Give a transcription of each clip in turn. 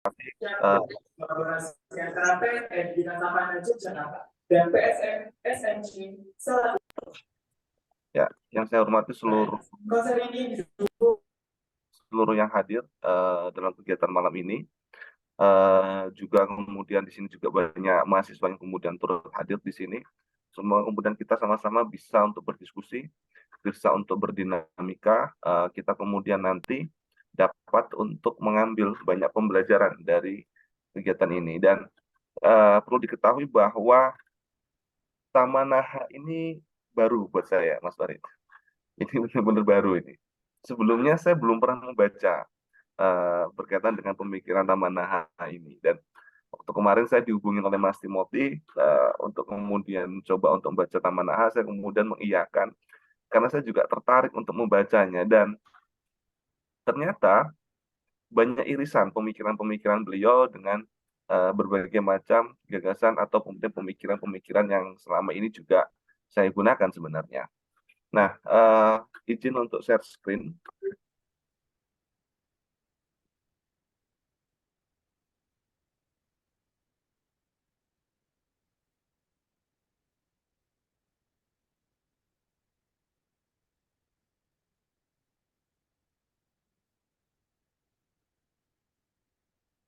uh, kolaborasi antara PNM dengan Taman Yogyakarta dan PSM SMC ya, yang saya hormati seluruh yang hadir dalam kegiatan malam ini. Juga kemudian di sini juga banyak mahasiswa yang kemudian turut hadir di sini. Semua kemudian kita sama-sama bisa untuk berdiskusi, bisa untuk berdinamika. Kita kemudian nanti dapat untuk mengambil banyak pembelajaran dari kegiatan ini. Dan perlu diketahui bahwa Taman Naha ini baru buat saya, Mas Farid. Ini benar-benar baru ini. Sebelumnya saya belum pernah membaca berkaitan dengan pemikiran Taman Naha ini. Dan waktu kemarin saya dihubungi oleh Mas Timothy untuk kemudian coba untuk membaca Taman Naha, saya kemudian mengiyakan karena saya juga tertarik untuk membacanya. Dan ternyata banyak irisan pemikiran-pemikiran beliau dengan berbagai macam gagasan atau kemudian pemikiran-pemikiran yang selama ini juga saya gunakan sebenarnya. Nah, izin untuk share screen.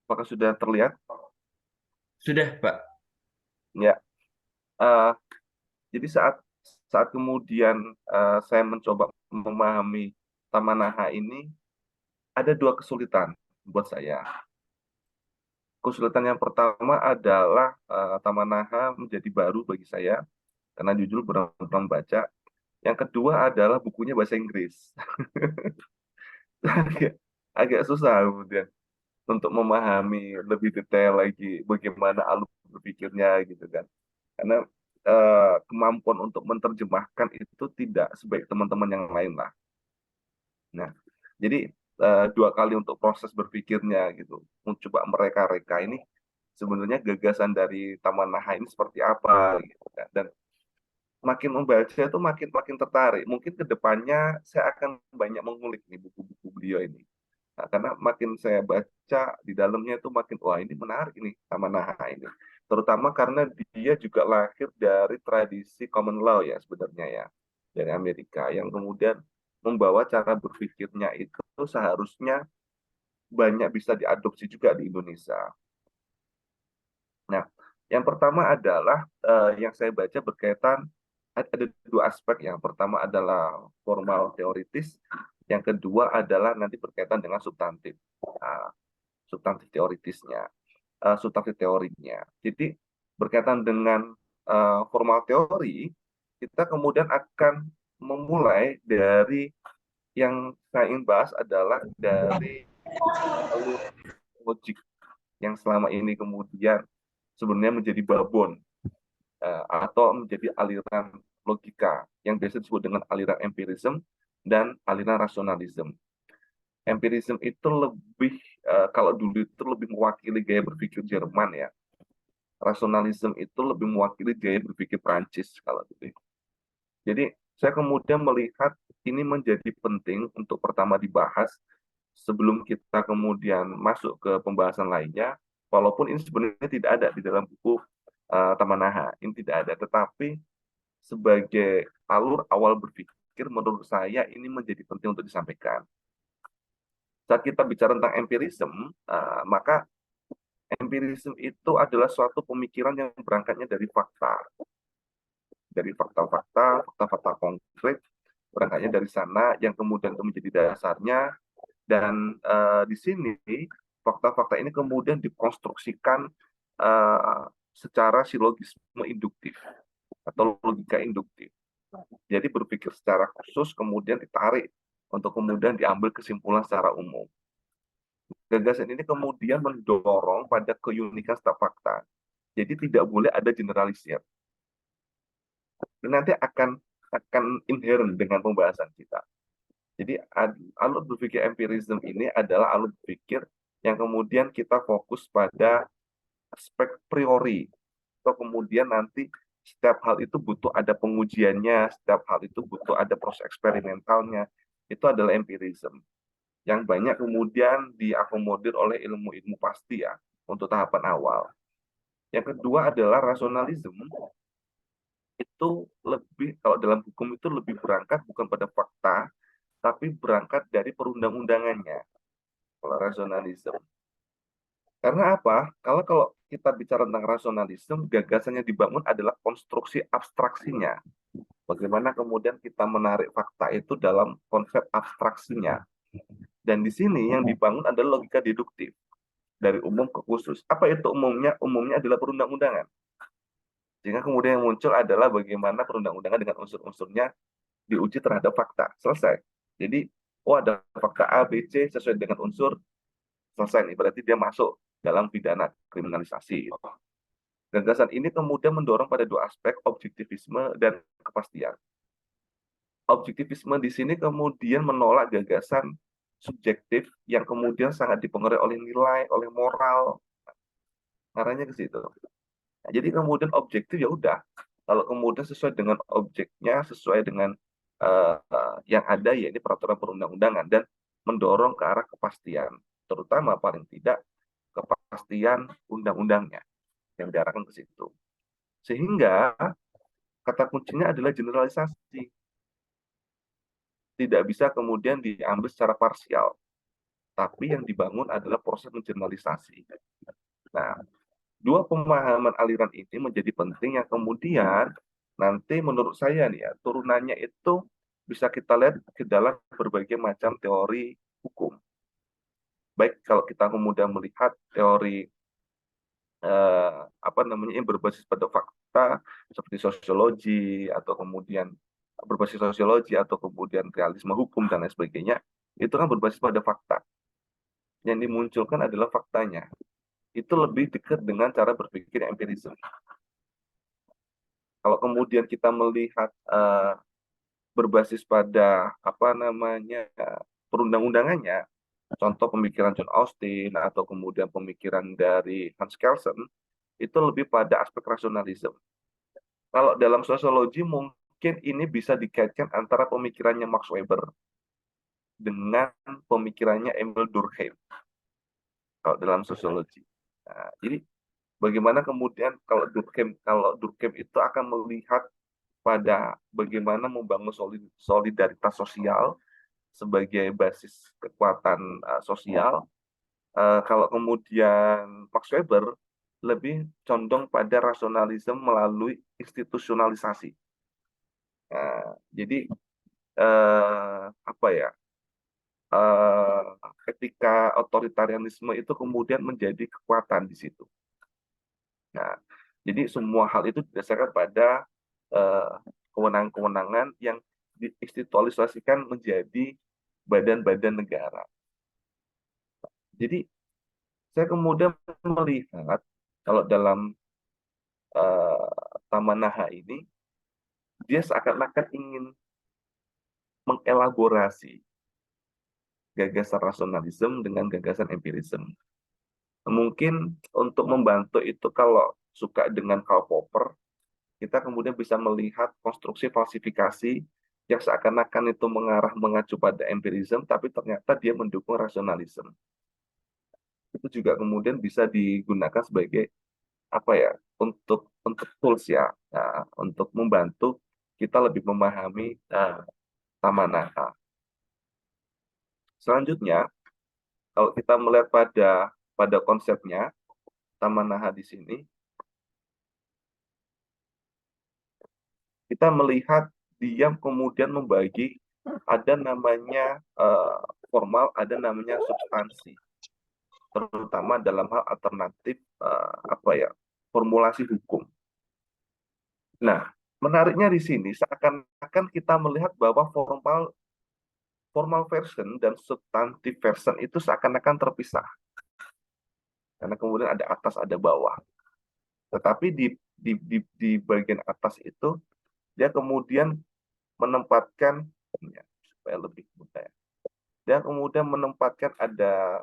Apakah sudah terlihat? Sudah, Pak. Ya. Uh, jadi saat kemudian saya mencoba memahami Taman Naha ini, ada dua kesulitan buat saya. Kesulitan yang pertama adalah Taman Naha menjadi baru bagi saya, karena jujur belum membaca. Yang kedua adalah bukunya bahasa Inggris. Agak susah kemudian untuk memahami lebih detail lagi bagaimana alur berpikirnya gitu kan. Karena kemampuan untuk menerjemahkan itu tidak sebaik teman-teman yang lain lah. Nah, jadi dua kali untuk proses berpikirnya gitu, mencoba mereka-reka ini sebenarnya gagasan dari Taman Naha ini seperti apa gitu kan. Dan makin membaca itu makin makin tertarik. Mungkin ke depannya saya akan banyak mengulik nih buku-buku beliau ini. Nah, karena makin saya baca di dalamnya itu makin wah ini menarik ini Taman Naha ini. Terutama karena dia juga lahir dari tradisi common law ya sebenarnya ya dari Amerika yang kemudian membawa cara berpikirnya itu seharusnya banyak bisa diadopsi juga di Indonesia. Nah, yang pertama adalah yang saya baca berkaitan ada dua aspek. Yang pertama adalah formal teoritis, yang kedua adalah nanti berkaitan dengan substantif, substantif teoritisnya, substantif teorinya. Jadi berkaitan dengan formal teori, kita kemudian akan memulai dari yang saya ingin bahas adalah dari alur logik yang selama ini kemudian sebenarnya menjadi babon atau menjadi aliran logika yang biasa disebut dengan aliran empirism dan aliran rasionalisme. Empirism itu lebih kalau dulu itu lebih mewakili gaya berpikir Jerman ya. Rasionalisme itu lebih mewakili gaya berpikir Prancis kalau dulu. Jadi saya kemudian melihat ini menjadi penting untuk pertama dibahas sebelum kita kemudian masuk ke pembahasan lainnya, walaupun ini sebenarnya tidak ada di dalam buku Taman Naha, ini tidak ada, tetapi sebagai alur awal berpikir, menurut saya ini menjadi penting untuk disampaikan. Saat kita bicara tentang empirisme, maka empirisme itu adalah suatu pemikiran yang berangkatnya dari fakta-fakta, fakta-fakta konkret, berangkatnya dari sana yang kemudian itu menjadi dasarnya. Dan di sini fakta-fakta ini kemudian dikonstruksikan secara silogisme induktif atau logika induktif. Jadi berpikir secara khusus kemudian ditarik untuk kemudian diambil kesimpulan secara umum. Gagasan ini kemudian mendorong pada keunikan setiap fakta. Jadi tidak boleh ada generalisir. Ini nanti akan inherent dengan pembahasan kita. Jadi alur berpikir empirisme ini adalah alur berpikir yang kemudian kita fokus pada aspek priori. Atau kemudian nanti setiap hal itu butuh ada pengujiannya, setiap hal itu butuh ada proses eksperimentalnya. Itu adalah empirisme. yang banyak kemudian diakomodir oleh ilmu-ilmu pasti ya untuk tahapan awal. Yang kedua adalah rasionalisme, itu lebih, kalau dalam hukum itu lebih berangkat bukan pada fakta, tapi berangkat dari perundang-undangannya, kalau rasionalisme. Karena apa? Kalau kita bicara tentang rasionalisme, gagasannya dibangun adalah konstruksi abstraksinya. Bagaimana kemudian kita menarik fakta itu dalam konsep abstraksinya. Dan di sini yang dibangun adalah logika deduktif dari umum ke khusus. Apa itu umumnya? Umumnya adalah perundang-undangan. Sehingga kemudian yang muncul adalah bagaimana perundang-undangan dengan unsur-unsurnya diuji terhadap fakta. Selesai. Jadi, oh ada fakta A, B, C sesuai dengan unsur, selesai nih. Berarti dia masuk dalam pidana kriminalisasi. Gagasan ini kemudian mendorong pada dua aspek, objektivisme dan kepastian. Objektivisme di sini kemudian menolak gagasan subjektif yang kemudian sangat dipengaruhi oleh nilai, oleh moral, arahnya ke situ. Nah, jadi kemudian objektif ya udah, kalau kemudian sesuai dengan objeknya, sesuai dengan yang ada ya ini peraturan perundang-undangan dan mendorong ke arah kepastian, terutama paling tidak kepastian undang-undangnya yang diarahkan ke situ. Sehingga kata kuncinya adalah generalisasi. Tidak bisa kemudian diambil secara parsial, tapi yang dibangun adalah proses mengeneralisasi. Nah, dua pemahaman aliran ini menjadi penting yang kemudian nanti menurut saya nih ya, turunannya itu bisa kita lihat ke dalam berbagai macam teori hukum. Baik kalau kita kemudian melihat teori apa namanya yang berbasis pada fakta seperti sosiologi atau kemudian berbasis sosiologi atau kemudian realisme hukum dan lain sebagainya, itu kan berbasis pada fakta. Yang dimunculkan adalah faktanya. Itu lebih dekat dengan cara berpikir empirisme. Kalau kemudian kita melihat berbasis pada apa namanya perundang-undangannya, contoh pemikiran John Austin atau kemudian pemikiran dari Hans Kelsen, itu lebih pada aspek rasionalisme. Kalau dalam sosiologi mungkin ini bisa dikaitkan antara pemikirannya Max Weber dengan pemikirannya Emil Durkheim kalau dalam sosiologi. Nah, jadi bagaimana kemudian kalau Durkheim itu akan melihat pada bagaimana membangun solidaritas sosial sebagai basis kekuatan sosial. Kalau kemudian Max Weber lebih condong pada rasionalisme melalui institusionalisasi. Jadi apa ya? Etika otoritarianisme itu kemudian menjadi kekuatan di situ. Nah, jadi semua hal itu didasarkan pada kewenangan-kewenangan yang diinstitualisasikan menjadi badan-badan negara. Jadi saya kemudian melihat kalau dalam Taman Naha ini dia seakan-akan ingin mengelaborasi gagasan rasionalisme dengan gagasan empirisme. Mungkin untuk membantu itu kalau suka dengan Karl Popper, kita kemudian bisa melihat konstruksi falsifikasi yang seakan-akan itu mengacu pada empirisme, tapi ternyata dia mendukung rasionalisme. Itu juga kemudian bisa digunakan sebagai apa ya, untuk tools ya, untuk membantu kita lebih memahami Taman Naha. Selanjutnya, kalau kita melihat pada konsepnya Taman Naha di sini, kita melihat dia kemudian membagi ada namanya formal, ada namanya substansi, terutama dalam hal alternatif apa ya, formulasi hukum. Nah, menariknya di sini seakan-akan kita melihat bahwa formal version dan substantif version itu seakan-akan terpisah. Karena kemudian ada atas, ada bawah. Tetapi di bagian atas itu dia kemudian menempatkan ya, supaya lebih mudah. Dia kemudian menempatkan ada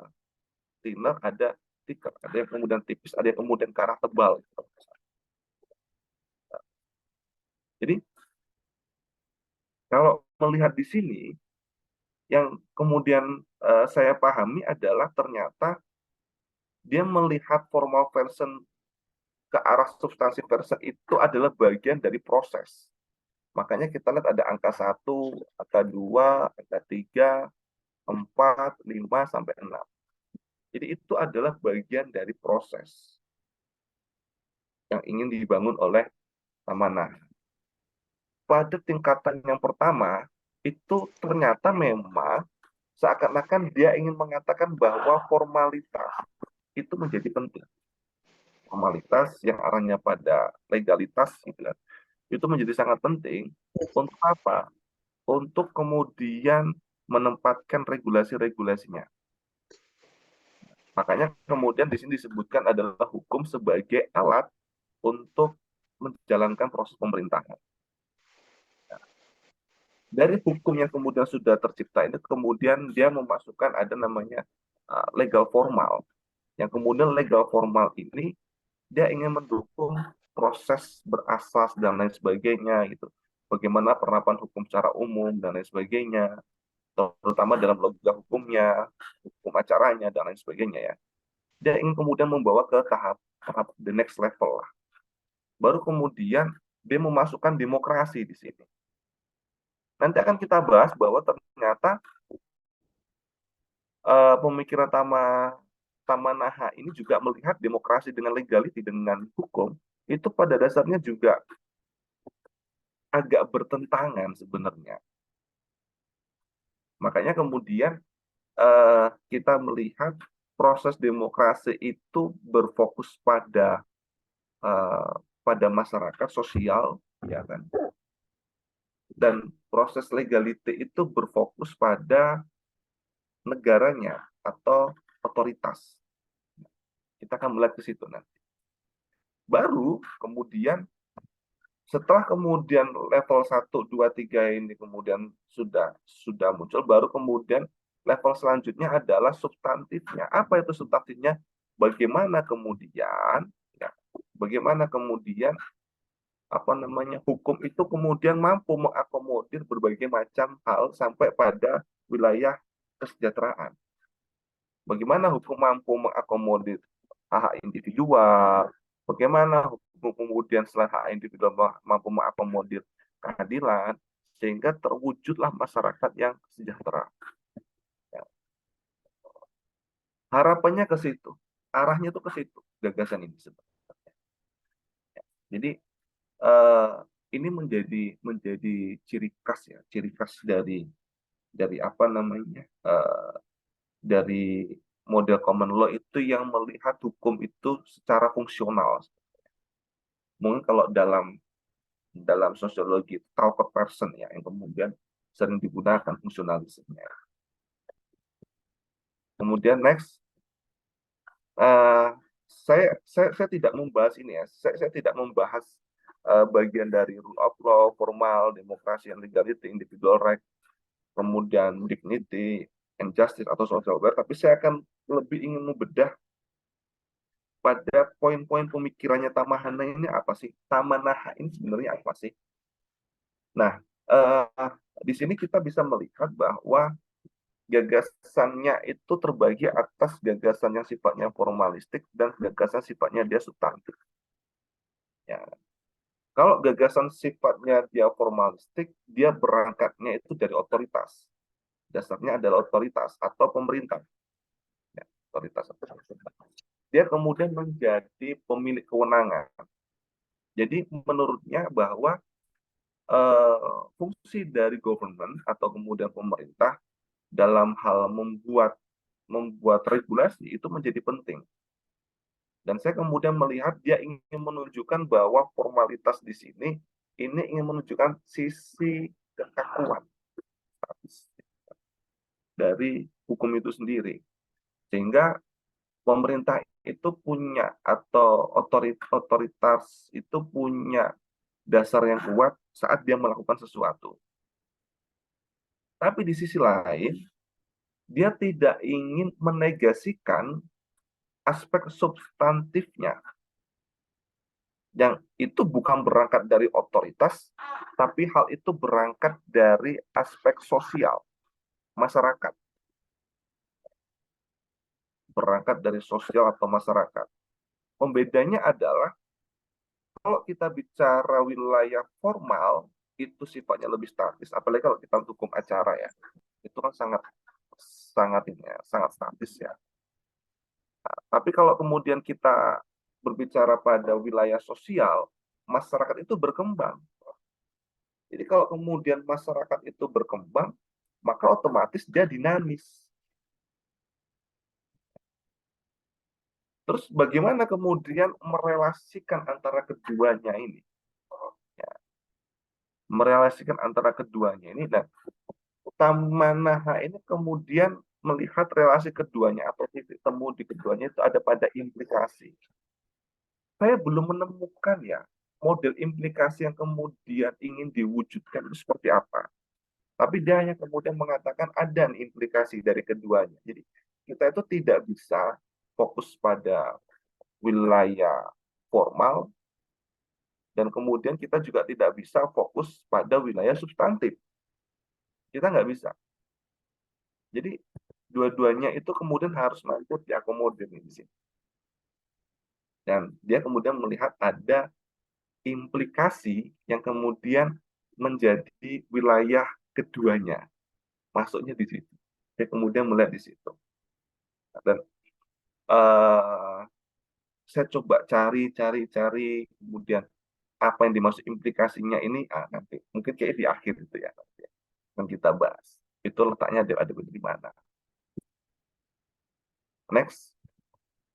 thinner, ada thicker, ada yang kemudian tipis, ada yang kemudian ke arah tebal. Jadi kalau melihat di sini Yang kemudian saya pahami adalah ternyata dia melihat formal version ke arah substansi version itu adalah bagian dari proses. Makanya kita lihat ada angka 1, angka 2, angka 3, 4, 5, sampai 6. Jadi itu adalah bagian dari proses yang ingin dibangun oleh Tamanah. Pada tingkatan yang pertama, itu ternyata memang seakan-akan dia ingin mengatakan bahwa formalitas itu menjadi penting. Formalitas yang arahnya pada legalitas gitu kan, itu menjadi sangat penting. Untuk apa? Untuk kemudian menempatkan regulasi-regulasinya. Makanya kemudian di sini disebutkan adalah hukum sebagai alat untuk menjalankan proses pemerintahan. Dari hukum yang kemudian sudah tercipta ini, kemudian dia memasukkan ada namanya legal formal. Yang kemudian legal formal ini dia ingin mendukung proses berasas dan lain sebagainya gitu. Bagaimana penerapan hukum secara umum dan lain sebagainya, terutama dalam logika hukumnya, hukum acaranya dan lain sebagainya ya. Dia ingin kemudian membawa ke tahap the next level lah. Baru kemudian dia memasukkan demokrasi di sini. Nanti akan kita bahas bahwa ternyata pemikiran Tamanaha ini juga melihat demokrasi dengan legality, dengan hukum, itu pada dasarnya juga agak bertentangan sebenarnya. Makanya kemudian kita melihat proses demokrasi itu berfokus pada masyarakat sosial, ya kan? Dan proses legality itu berfokus pada negaranya atau otoritas. Kita akan melihat ke situ nanti. Baru kemudian setelah kemudian level 1, 2, 3 ini kemudian sudah muncul, baru kemudian level selanjutnya adalah substantifnya. Apa itu substantifnya? Bagaimana kemudian ya, bagaimana kemudian hukum itu kemudian mampu mengakomodir berbagai macam hal sampai pada wilayah kesejahteraan. Bagaimana hukum mampu mengakomodir hak individual, bagaimana hukum kemudian selain hak individual mampu mengakomodir keadilan, sehingga terwujudlah masyarakat yang sejahtera. Ya. Harapannya ke situ, arahnya itu ke situ, gagasan ini sebenarnya. Ya. Jadi eh, ini menjadi ciri khas ya, ciri khas dari apa namanya dari model common law itu yang melihat hukum itu secara fungsional. Mungkin kalau dalam sosiologi talk person ya yang kemudian sering digunakan fungsionalismenya. Kemudian next, uh, saya tidak membahas ini ya, saya tidak membahas bagian dari rule of law, formal, demokrasi, and legality, individual right, kemudian dignity, and justice atau social welfare, tapi saya akan lebih ingin membedah pada poin-poin pemikirannya Tamahana ini apa sih? Tamanaha ini sebenarnya apa sih? Nah, di sini kita bisa melihat bahwa gagasannya itu terbagi atas gagasan yang sifatnya formalistik dan gagasan sifatnya dia substantif. Ya. Kalau gagasan sifatnya dia formalistik, dia berangkatnya itu dari otoritas. Dasarnya adalah otoritas atau pemerintah. Ya, otoritas atau pemerintah. Dia kemudian menjadi pemilik kewenangan. Jadi menurutnya bahwa fungsi dari government atau kemudian pemerintah dalam hal membuat regulasi itu menjadi penting. Dan saya kemudian melihat dia ingin menunjukkan bahwa formalitas di sini ini ingin menunjukkan sisi kekakuan dari hukum itu sendiri. Sehingga pemerintah itu punya atau otoritas itu punya dasar yang kuat saat dia melakukan sesuatu. Tapi di sisi lain, dia tidak ingin menegasikan aspek substantifnya. Yang itu bukan berangkat dari otoritas, tapi hal itu berangkat dari aspek sosial. masyarakat, berangkat dari sosial atau masyarakat. Pembedanya adalah kalau kita bicara wilayah formal itu sifatnya lebih statis, apalagi kalau kita hukum acara ya, itu kan sangat sangat ini ya, sangat statis ya. Tapi kalau kemudian kita berbicara pada wilayah sosial, masyarakat itu berkembang. Jadi kalau kemudian masyarakat itu berkembang, maka otomatis dia dinamis. Terus bagaimana kemudian merelasikan antara keduanya ini? Ya, merelasikan antara keduanya ini. Dan Tamanaha ini kemudian melihat relasi keduanya atau titik temu di keduanya itu ada pada implikasi. Saya belum menemukan ya model implikasi yang kemudian ingin diwujudkan itu seperti apa. Tapi dia hanya kemudian mengatakan ada implikasi dari keduanya. Jadi kita itu tidak bisa fokus pada wilayah formal dan kemudian kita juga tidak bisa fokus pada wilayah substantif. Kita nggak bisa. Jadi dua-duanya itu kemudian harus mampu diakomodir di sini. Dan dia kemudian melihat ada implikasi yang kemudian menjadi wilayah keduanya. Masuknya di situ. Dia kemudian melihat di situ. Dan uh, saya coba cari, kemudian apa yang dimaksud implikasinya ini, nanti mungkin kayak di akhir itu ya, nanti akan kita bahas. Itu letaknya ada di mana. Next,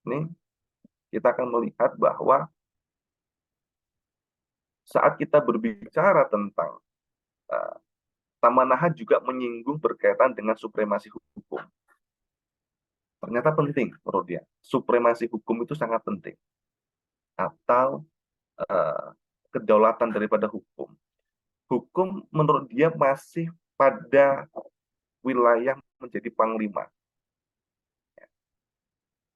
ini kita akan melihat bahwa saat kita berbicara tentang uh, Tamanaha juga menyinggung berkaitan dengan supremasi hukum. Ternyata penting menurut dia. Supremasi hukum itu sangat penting. Atau uh, kedaulatan daripada hukum. Hukum menurut dia masih pada wilayah menjadi panglima.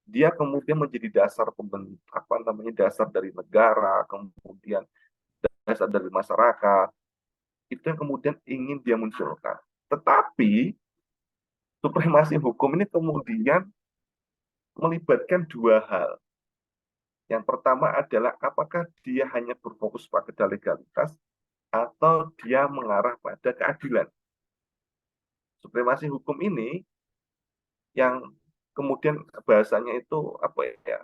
Dia kemudian menjadi dasar dasar dari negara, kemudian dasar dari masyarakat. Itu yang kemudian ingin dia munculkan. Tetapi supremasi hukum ini kemudian melibatkan dua hal. Yang pertama adalah apakah dia hanya berfokus pada legalitas atau dia mengarah pada keadilan. Supremasi hukum ini yang kemudian bahasanya itu apa ya,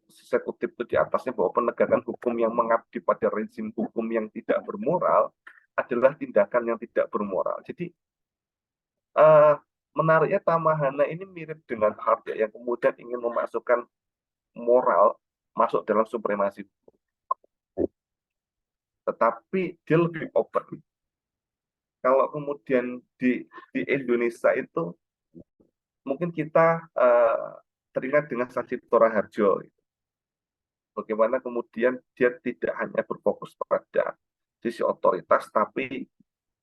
saya kutip itu di atasnya, bahwa penegakan hukum yang mengabdi pada rezim hukum yang tidak bermoral adalah tindakan yang tidak bermoral. Jadi menariknya Tamahana ini mirip dengan Hart ya, yang kemudian ingin memasukkan moral masuk dalam supremasi, tetapi dia lebih open. Kalau kemudian di Indonesia itu mungkin kita teringat dengan Sacito Raharjo. Bagaimana kemudian dia tidak hanya berfokus pada sisi otoritas, tapi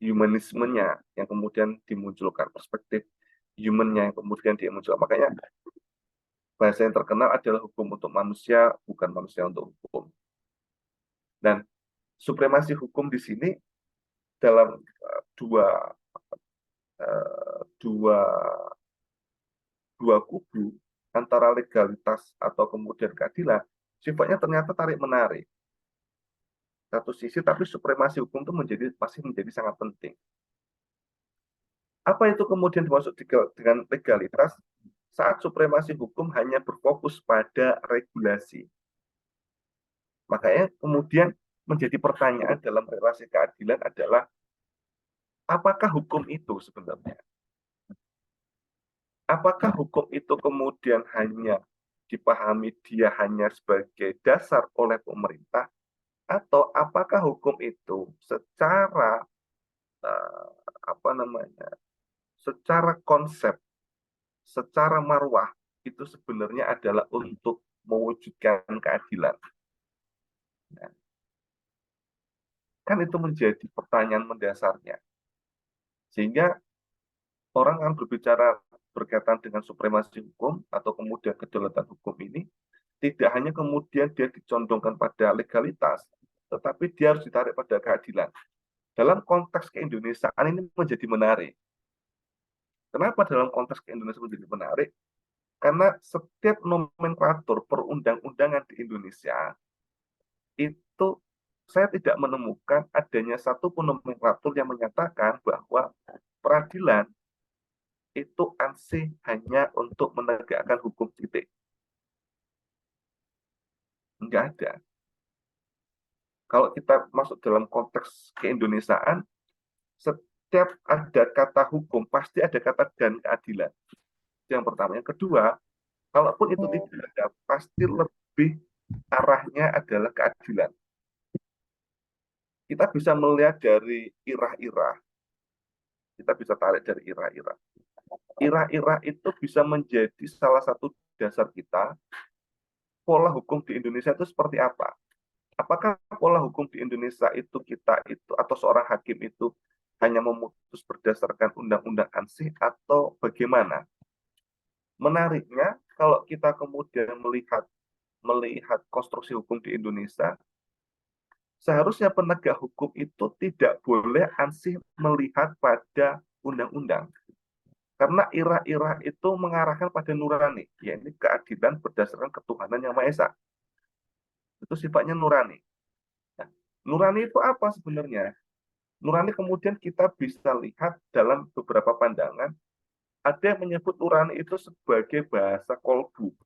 humanismenya yang kemudian dimunculkan, perspektif humannya yang kemudian dimunculkan. Makanya bahasa yang terkenal adalah hukum untuk manusia, bukan manusia untuk hukum. Dan supremasi hukum di sini dalam dua kubu antara legalitas atau kemudian keadilan, sifatnya ternyata tarik menarik. Satu sisi, tapi supremasi hukum itu masih menjadi sangat penting. Apa itu kemudian dimaksud dengan legalitas? Saat supremasi hukum hanya berfokus pada regulasi. Makanya kemudian menjadi pertanyaan dalam relasi keadilan adalah, apakah hukum itu sebenarnya? Apakah hukum itu kemudian hanya dipahami dia hanya sebagai dasar oleh pemerintah, atau apakah hukum itu secara uh, secara konsep, secara marwah itu sebenarnya adalah untuk mewujudkan keadilan. Nah, kan itu menjadi pertanyaan mendasarnya. Sehingga orang yang berbicara berkaitan dengan supremasi hukum atau kemudian kedaulatan hukum ini, tidak hanya kemudian dia dicondongkan pada legalitas, tetapi dia harus ditarik pada keadilan. Dalam konteks keindonesiaan ini menjadi menarik. Kenapa dalam konteks ke Indonesia menjadi menarik? Karena setiap nomenklatur perundang-undangan di Indonesia itu saya tidak menemukan adanya satu pun nomenklatur yang menyatakan bahwa peradilan itu ansih hanya untuk menegakkan hukum titik. Enggak ada. Kalau kita masuk dalam konteks keindonesiaan, setiap ada kata hukum, pasti ada kata dan keadilan. Itu yang pertama. Yang kedua, kalaupun itu tidak ada, pasti lebih arahnya adalah keadilan. Kita bisa melihat dari irah-irah, kita bisa tarik dari irah-irah. Irah-irah itu bisa menjadi salah satu dasar kita, pola hukum di Indonesia itu seperti apa. Apakah pola hukum di Indonesia itu kita itu atau seorang hakim itu hanya memutus berdasarkan undang-undang ansih atau bagaimana? Menariknya, kalau kita kemudian melihat konstruksi hukum di Indonesia, seharusnya penegak hukum itu tidak boleh ansih melihat pada undang-undang. Karena irah-irah itu mengarahkan pada nurani, yaitu keadilan berdasarkan ketuhanan yang Maha Esa. Itu sifatnya nurani. Nah, nurani itu apa sebenarnya? Nurani kemudian kita bisa lihat dalam beberapa pandangan, ada yang menyebut nurani itu sebagai bahasa kolbu.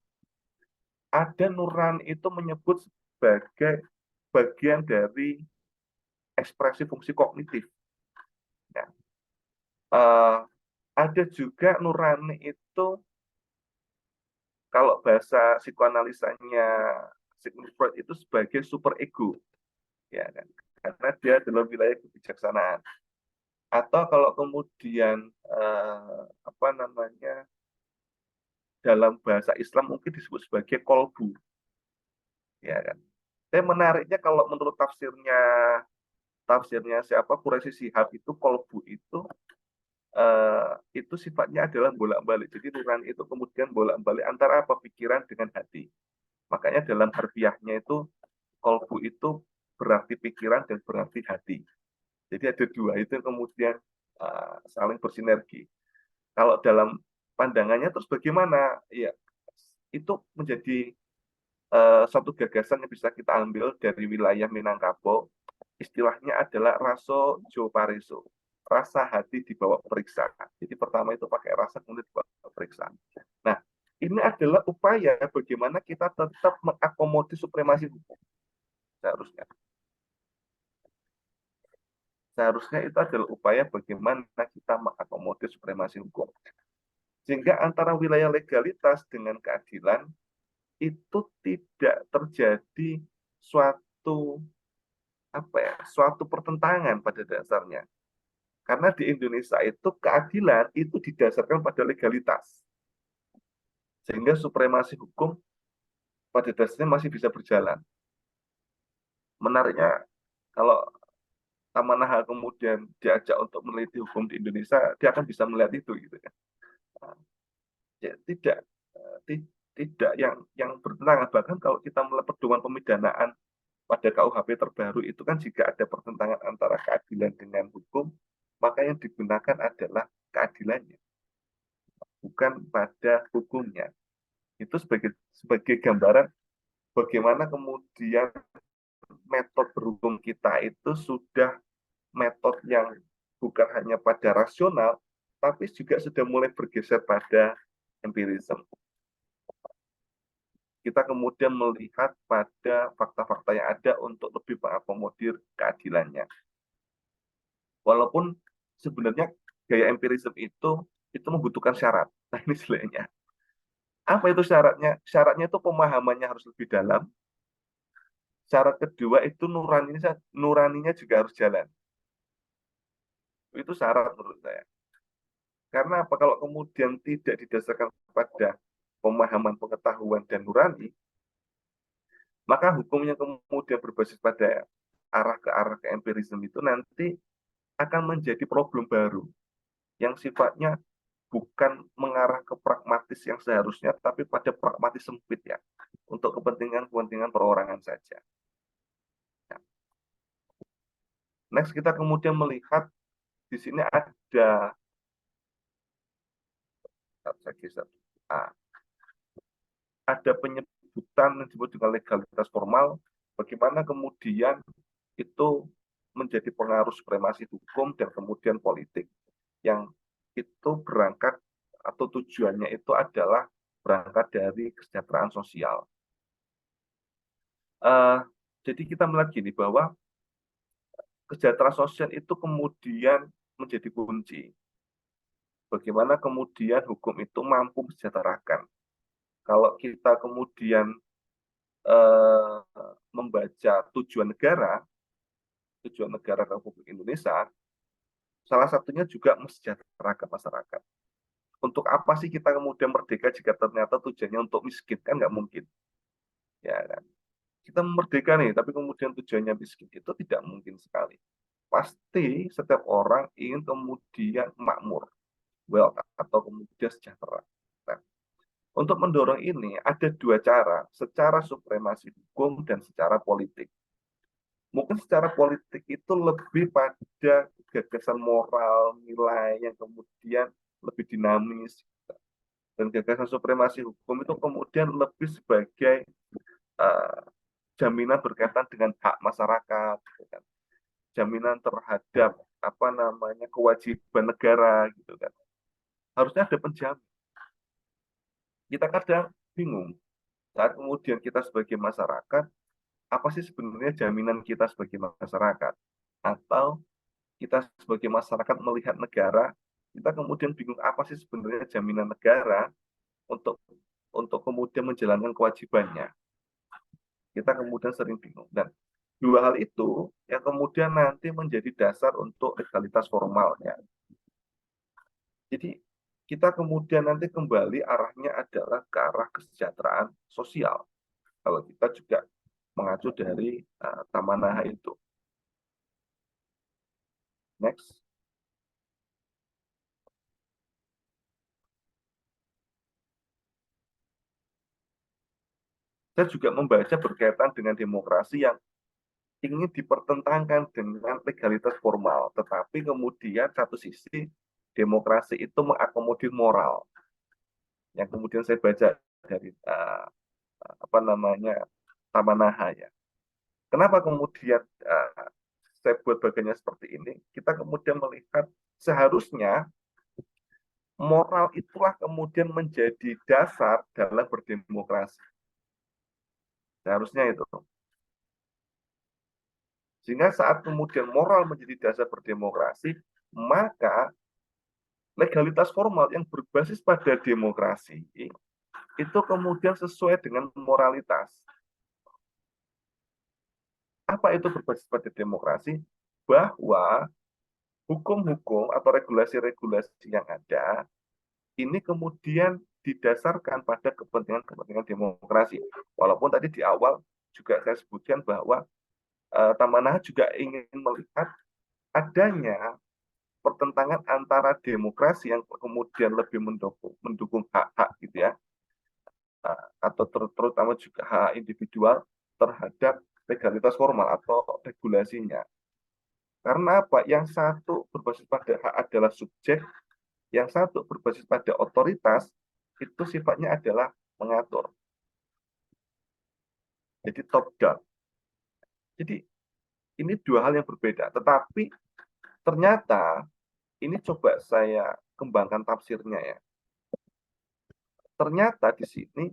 Ada nurani itu menyebut sebagai bagian dari ekspresi fungsi kognitif. Ya. Ada juga nurani itu, kalau bahasa psikoanalisanya Sigmund Freud itu sebagai super ego, ya kan? Karena dia dalam wilayah kebijaksanaan. Atau kalau kemudian apa namanya dalam bahasa Islam mungkin disebut sebagai kolbu, ya kan? Tapi menariknya kalau menurut tafsirnya siapa Quraisy Shihab itu kolbu itu sifatnya adalah bolak-balik. Jadi nurani itu kemudian bolak-balik antara apa pikiran dengan hati. Makanya dalam harfiahnya itu kolbu itu berarti pikiran dan berarti hati. Jadi ada dua itu yang kemudian saling bersinergi. Kalau dalam pandangannya terus bagaimana? Ya, itu menjadi suatu gagasan yang bisa kita ambil dari wilayah Minangkabau. Istilahnya adalah raso jo pareso, rasa hati dibawa periksa. Jadi pertama itu pakai rasa, kemudian dibawa periksa. Nah, ini adalah upaya bagaimana kita tetap mengakomodir supremasi hukum. Seharusnya. Seharusnya itu adalah upaya bagaimana kita mengakomodir supremasi hukum. Sehingga antara wilayah legalitas dengan keadilan itu tidak terjadi suatu suatu pertentangan pada dasarnya. Karena di Indonesia itu keadilan itu didasarkan pada legalitas. Sehingga supremasi hukum pada dasarnya masih bisa berjalan. Menariknya, kalau Tamanaha kemudian diajak untuk meneliti hukum di Indonesia, dia akan bisa melihat itu gitu kan. Ya, tidak yang bertentangan. Bahkan kalau kita melihat pedoman pemidanaan pada KUHP terbaru itu kan jika ada pertentangan antara keadilan dengan hukum, maka yang digunakan adalah keadilannya, bukan pada hukumnya. Itu sebagai gambaran bagaimana kemudian metode berhukum kita itu sudah metode yang bukan hanya pada rasional, tapi juga sudah mulai bergeser pada empirisme. Kita kemudian melihat pada fakta-fakta yang ada untuk lebih mengakomodir keadilannya. Walaupun sebenarnya gaya empirisme itu membutuhkan syarat. Nah ini sebenarnya. Apa itu syaratnya? Syaratnya itu pemahamannya harus lebih dalam. Syarat kedua itu nuraninya juga harus jalan. Itu syarat menurut saya. Karena apa? Kalau kemudian tidak didasarkan pada pemahaman, pengetahuan, dan nurani, maka hukumnya kemudian berbasis pada arah ke empirisme itu nanti akan menjadi problem baru yang sifatnya bukan mengarah ke pragmatis yang seharusnya, tapi pada pragmatis sempit ya, untuk kepentingan-kepentingan perorangan saja. Nah, next kita kemudian melihat di sini ada saya geser. Nah, ada penyebutan yang disebut dengan legalitas formal, bagaimana kemudian itu menjadi pengaruh supremasi hukum dan kemudian politik yang itu berangkat atau tujuannya itu adalah berangkat dari kesejahteraan sosial. Jadi kita melihat gini bahwa kesejahteraan sosial itu kemudian menjadi kunci. Bagaimana kemudian hukum itu mampu mensejahterakan. Kalau kita kemudian membaca tujuan negara Republik Indonesia, salah satunya juga mensejahterakan masyarakat. Untuk apa sih kita kemudian merdeka jika ternyata tujuannya untuk miskin? Kan nggak mungkin. Ya kan? Kita merdeka nih, tapi kemudian tujuannya miskin. Itu tidak mungkin sekali. Pasti setiap orang ingin kemudian makmur, wealth, atau kemudian sejahtera. Nah, untuk mendorong ini ada dua cara, secara supremasi hukum dan secara politik. Mungkin secara politik itu lebih pada gagasan moral, nilai yang kemudian lebih dinamis. Dan gagasan supremasi hukum itu kemudian lebih sebagai uh, jaminan berkaitan dengan hak masyarakat, gitu kan. Jaminan terhadap kewajiban negara, gitu kan. Harusnya ada penjamin. Kita kadang bingung saat kemudian kita sebagai masyarakat, apa sih sebenarnya jaminan kita sebagai masyarakat? Atau kita sebagai masyarakat melihat negara, kita kemudian bingung apa sih sebenarnya jaminan negara untuk kemudian menjalankan kewajibannya. Kita kemudian sering bingung. Dan dua hal itu yang kemudian nanti menjadi dasar untuk legalitas formalnya. Jadi kita kemudian nanti kembali arahnya adalah ke arah kesejahteraan sosial. Kalau kita juga mengacu dari Tamanaha itu. Next. Saya juga membaca berkaitan dengan demokrasi yang ingin dipertentangkan dengan legalitas formal, tetapi kemudian satu sisi demokrasi itu mengakomodir moral. Yang kemudian saya baca dari Tamanaha ya. Kenapa kemudian saya buat bagiannya seperti ini? Kita kemudian melihat seharusnya moral itulah kemudian menjadi dasar dalam berdemokrasi. Seharusnya itu. Sehingga saat kemudian moral menjadi dasar berdemokrasi, maka legalitas formal yang berbasis pada demokrasi itu kemudian sesuai dengan moralitas. Apa itu berbasis pada demokrasi? Bahwa hukum-hukum atau regulasi-regulasi yang ada ini kemudian didasarkan pada kepentingan-kepentingan demokrasi. Walaupun tadi di awal juga saya sebutkan bahwa Tamanaha juga ingin melihat adanya pertentangan antara demokrasi yang kemudian lebih mendukung hak-hak gitu ya, atau terutama juga hak individual terhadap legalitas formal atau regulasinya. Karena apa? Yang satu berbasis pada hak adalah subjek, yang satu berbasis pada otoritas, itu sifatnya adalah mengatur. Jadi top down. Jadi ini dua hal yang berbeda. Tetapi ternyata ini coba saya kembangkan tafsirnya ya. Ternyata di sini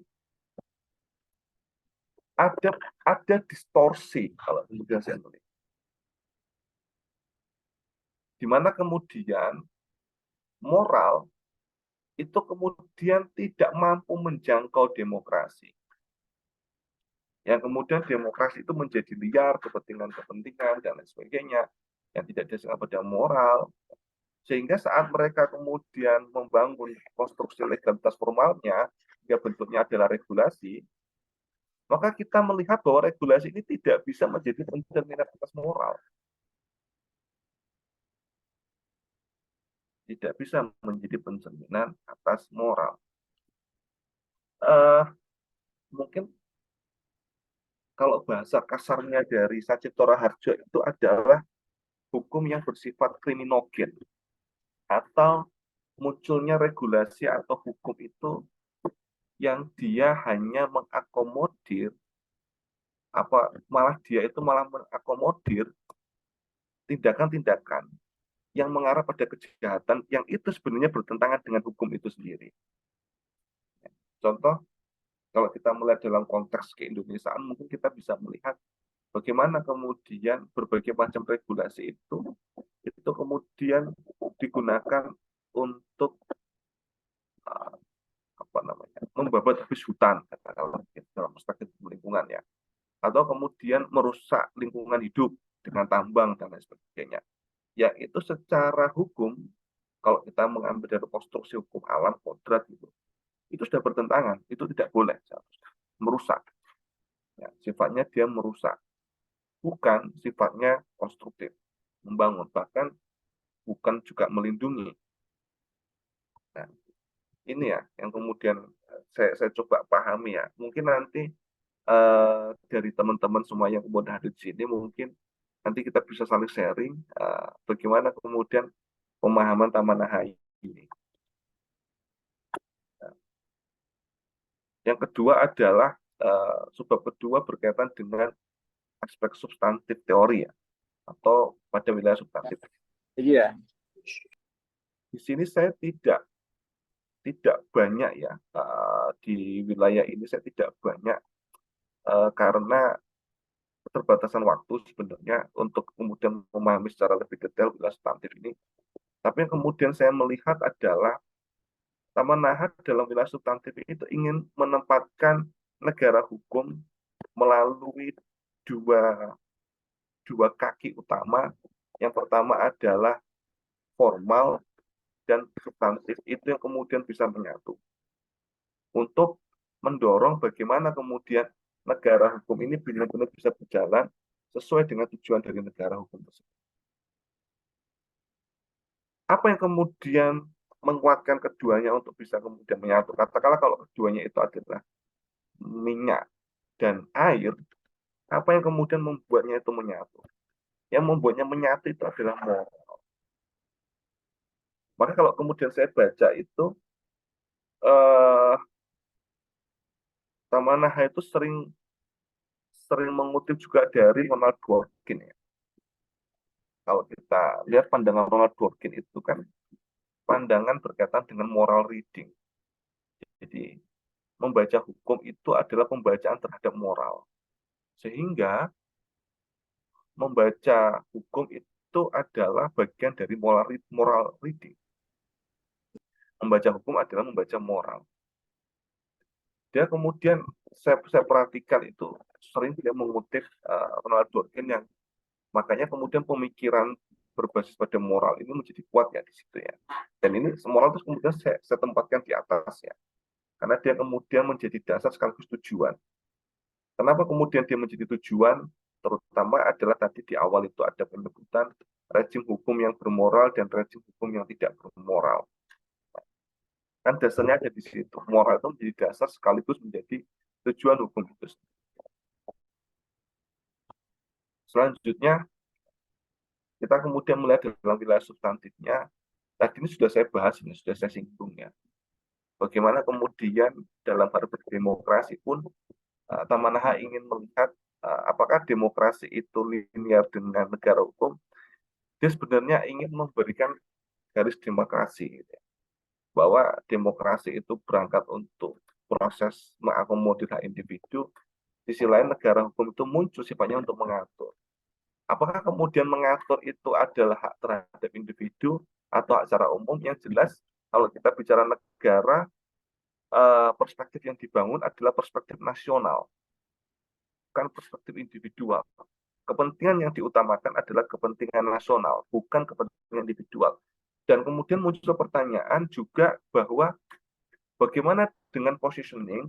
ada distorsi kalau kemudian saya melihat. Di mana kemudian moral itu kemudian tidak mampu menjangkau demokrasi. Yang kemudian demokrasi itu menjadi liar, kepentingan-kepentingan, dan lain sebagainya, yang tidak didasarkan pada moral. Sehingga saat mereka kemudian membangun konstruksi legalitas formalnya, yang bentuknya adalah regulasi, maka kita melihat bahwa regulasi ini tidak bisa menjadi pencerminan atas moral. Tidak bisa menjadi pencerminan atas moral. Mungkin kalau bahasa kasarnya dari Sacipto Raharjo itu adalah hukum yang bersifat kriminogen atau munculnya regulasi atau hukum itu yang dia hanya mengakomodir malah dia itu malah mengakomodir tindakan-tindakan yang mengarah pada kejahatan yang itu sebenarnya bertentangan dengan hukum itu sendiri. Contoh, kalau kita melihat dalam konteks keindonesiaan, mungkin kita bisa melihat bagaimana kemudian berbagai macam regulasi itu kemudian digunakan untuk membabat habis hutan, katakanlah dalam perspektif lingkungan ya, atau kemudian merusak lingkungan hidup dengan tambang dan lain sebagainya. Ya itu secara hukum, kalau kita mengambil dari konstruksi hukum alam kodrat itu sudah bertentangan, itu tidak boleh merusak. Ya, sifatnya dia merusak, bukan sifatnya konstruktif, membangun, bahkan bukan juga melindungi. Nah, ini ya yang kemudian saya coba pahami ya. Mungkin nanti dari teman-teman semua yang kemudian hadir di sini, mungkin nanti kita bisa saling sharing bagaimana kemudian pemahaman Taman Naha ini. Nah, yang kedua adalah sebab kedua berkaitan dengan aspek substantif teori ya, atau pada wilayah substantif. Iya. Di sini saya tidak banyak ya di wilayah ini saya tidak banyak karena keterbatasan waktu sebenarnya untuk kemudian memahami secara lebih detail wilayah substantif ini. Tapi yang kemudian saya melihat adalah Taman Naha dalam wilayah substantif itu ingin menempatkan negara hukum melalui dua kaki utama. Yang pertama adalah formal dan substantif, itu yang kemudian bisa menyatu untuk mendorong bagaimana kemudian negara hukum ini benar-benar bisa berjalan sesuai dengan tujuan dari negara hukum tersebut. Apa yang kemudian menguatkan keduanya untuk bisa kemudian menyatu? Katakanlah kalau keduanya itu adalah minyak dan air, apa yang kemudian membuatnya itu menyatu? Yang membuatnya menyatu itu adalah moral. Maka kalau kemudian saya baca itu, Taman Naha itu sering mengutip juga dari Ronald Dworkin ya. Kalau kita lihat pandangan Ronald Dworkin itu kan pandangan berkaitan dengan moral reading. Jadi membaca hukum itu adalah pembacaan terhadap moral. Sehingga membaca hukum itu adalah bagian dari moral reading. Membaca hukum adalah membaca moral. Dia kemudian saya perhatikan itu sering dia mengutip Ronald Dworkin yang makanya kemudian pemikiran berbasis pada moral ini menjadi kuat ya di situ ya. Dan ini moral itu kemudian saya tempatkan di atas ya. Karena dia kemudian menjadi dasar sekaligus tujuan. Kenapa kemudian dia menjadi tujuan? Terutama adalah tadi di awal itu ada penyebutan rezim hukum yang bermoral dan rezim hukum yang tidak bermoral. Kan dasarnya ada di situ. Moral itu menjadi dasar sekaligus menjadi tujuan hukum itu. Selanjutnya, kita kemudian melihat dalam wilayah substantifnya, tadi ini sudah saya bahas, ini sudah saya singgung ya. Bagaimana kemudian dalam hal berdemokrasi pun, Taman Naha ingin melihat apakah demokrasi itu linear dengan negara hukum. Dia sebenarnya ingin memberikan garis demokrasi. Gitu ya. Bahwa demokrasi itu berangkat untuk proses mengakomodir hak individu, di sisi lain negara hukum itu muncul sifatnya untuk mengatur. Apakah kemudian mengatur itu adalah hak terhadap individu atau hak secara umum? Yang jelas, kalau kita bicara negara, perspektif yang dibangun adalah perspektif nasional, bukan perspektif individual. Kepentingan yang diutamakan adalah kepentingan nasional, bukan kepentingan individual. Dan kemudian muncul pertanyaan juga bahwa bagaimana dengan positioning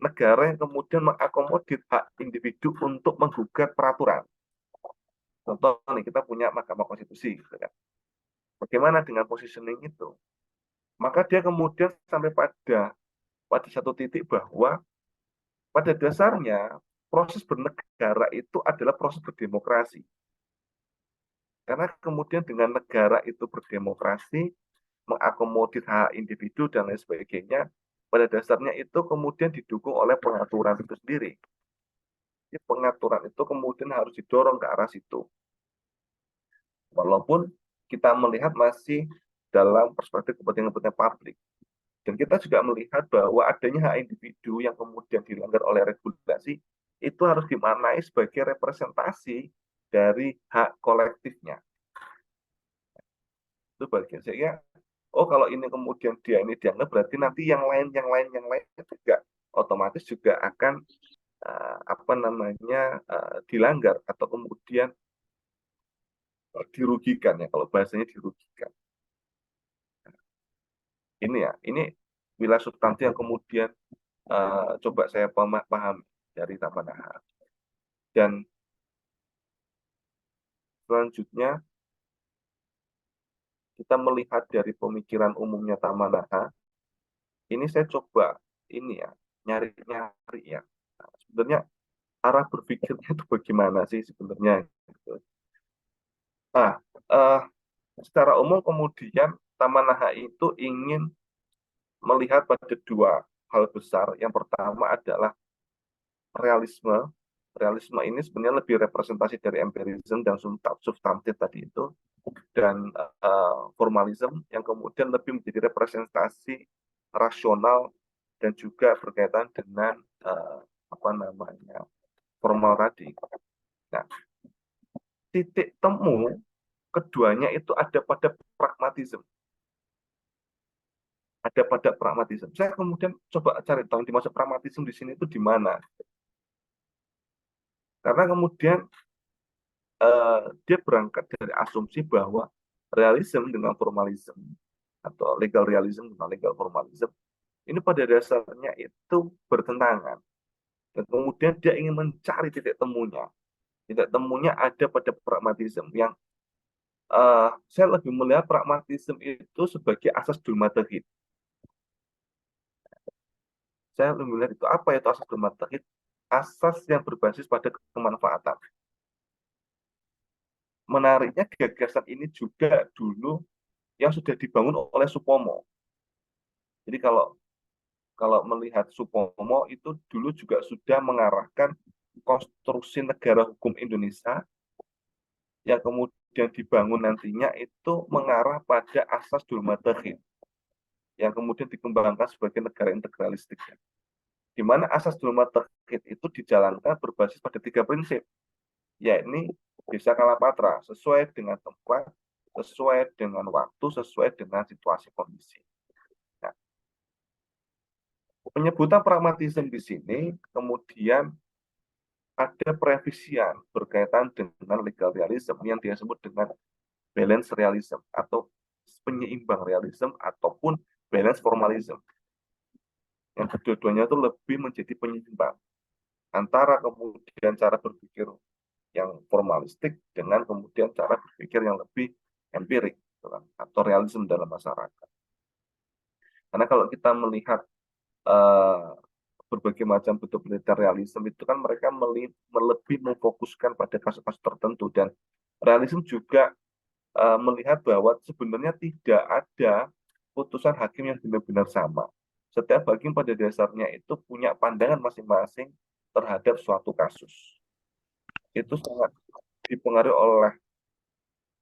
negara yang kemudian mengakomodir hak individu untuk menggugat peraturan. Contoh nih, kita punya Mahkamah Konstitusi. Gitu kan. Bagaimana dengan positioning itu? Maka dia kemudian sampai pada satu titik bahwa pada dasarnya proses bernegara itu adalah proses berdemokrasi. Karena kemudian dengan negara itu berdemokrasi, mengakomodir hak individu dan lain sebagainya, pada dasarnya itu kemudian didukung oleh pengaturan itu sendiri. Jadi pengaturan itu kemudian harus didorong ke arah situ. Walaupun kita melihat masih dalam perspektif kepentingan publik. Dan kita juga melihat bahwa adanya hak individu yang kemudian dilanggar oleh regulasi itu harus dimaknai sebagai representasi dari hak kolektifnya. Itu bagian saya. Oh, kalau ini kemudian dia ini dianggap berarti nanti yang lain juga otomatis juga akan apa namanya dilanggar atau kemudian dirugikan ya, kalau bahasanya dirugikan. Ini ya, ini wilayah substansi yang kemudian coba saya pahami dari Taman Naha. Dan selanjutnya kita melihat dari pemikiran umumnya Taman Naha, ini saya coba ini ya, nyari-nyari ya. Nah, sebenarnya arah berpikirnya itu bagaimana sih sebenarnya gitu. Nah, secara umum kemudian Taman Naha itu ingin melihat pada dua hal besar. Yang pertama adalah realisme. Realisme ini sebenarnya lebih representasi dari empirisme dan substantif tadi itu, dan formalisme yang kemudian lebih menjadi representasi rasional dan juga berkaitan dengan apa namanya formal tadi. Nah, titik temu keduanya itu ada pada pragmatisme. Ada pada pragmatisme. Saya kemudian coba cari tahu dimaksud pragmatisme di sini itu di mana. Karena kemudian dia berangkat dari asumsi bahwa realisme dengan formalisme atau legal realism dengan legal formalism ini pada dasarnya itu bertentangan. Dan kemudian dia ingin mencari titik temunya. Titik temunya ada pada pragmatisme yang saya lebih melihat pragmatisme itu sebagai asas dulmatahid. Saya lebih melihat itu apa itu asas dulmatahid? Asas yang berbasis pada kemanfaatan. Menariknya gagasan ini juga dulu yang sudah dibangun oleh Supomo. Jadi kalau melihat Supomo itu dulu juga sudah mengarahkan konstruksi negara hukum Indonesia yang kemudian dibangun nantinya itu mengarah pada asas dulmatahid yang kemudian dikembangkan sebagai negara integralistik. Di mana asas dulmatahid itu dijalankan berbasis pada tiga prinsip, yakni desa Kalapatra sesuai dengan tempat, sesuai dengan waktu, sesuai dengan situasi kondisi. Nah, penyebutan pragmatisme di sini kemudian ada perevisian berkaitan dengan legal realism yang dia sebut dengan balance realism atau penyeimbang realism ataupun balance formalism. Yang kedua-duanya itu lebih menjadi penyeimbang antara kemudian cara berpikir yang formalistik dengan kemudian cara berpikir yang lebih empirik atau realisme dalam masyarakat. Karena kalau kita melihat berbagai macam bentuk penelitian realisme itu kan mereka lebih memfokuskan pada kasus-kasus tertentu, dan realisme juga melihat bahwa sebenarnya tidak ada putusan hakim yang benar-benar sama. Setiap hakim pada dasarnya itu punya pandangan masing-masing terhadap suatu kasus. Itu sangat dipengaruhi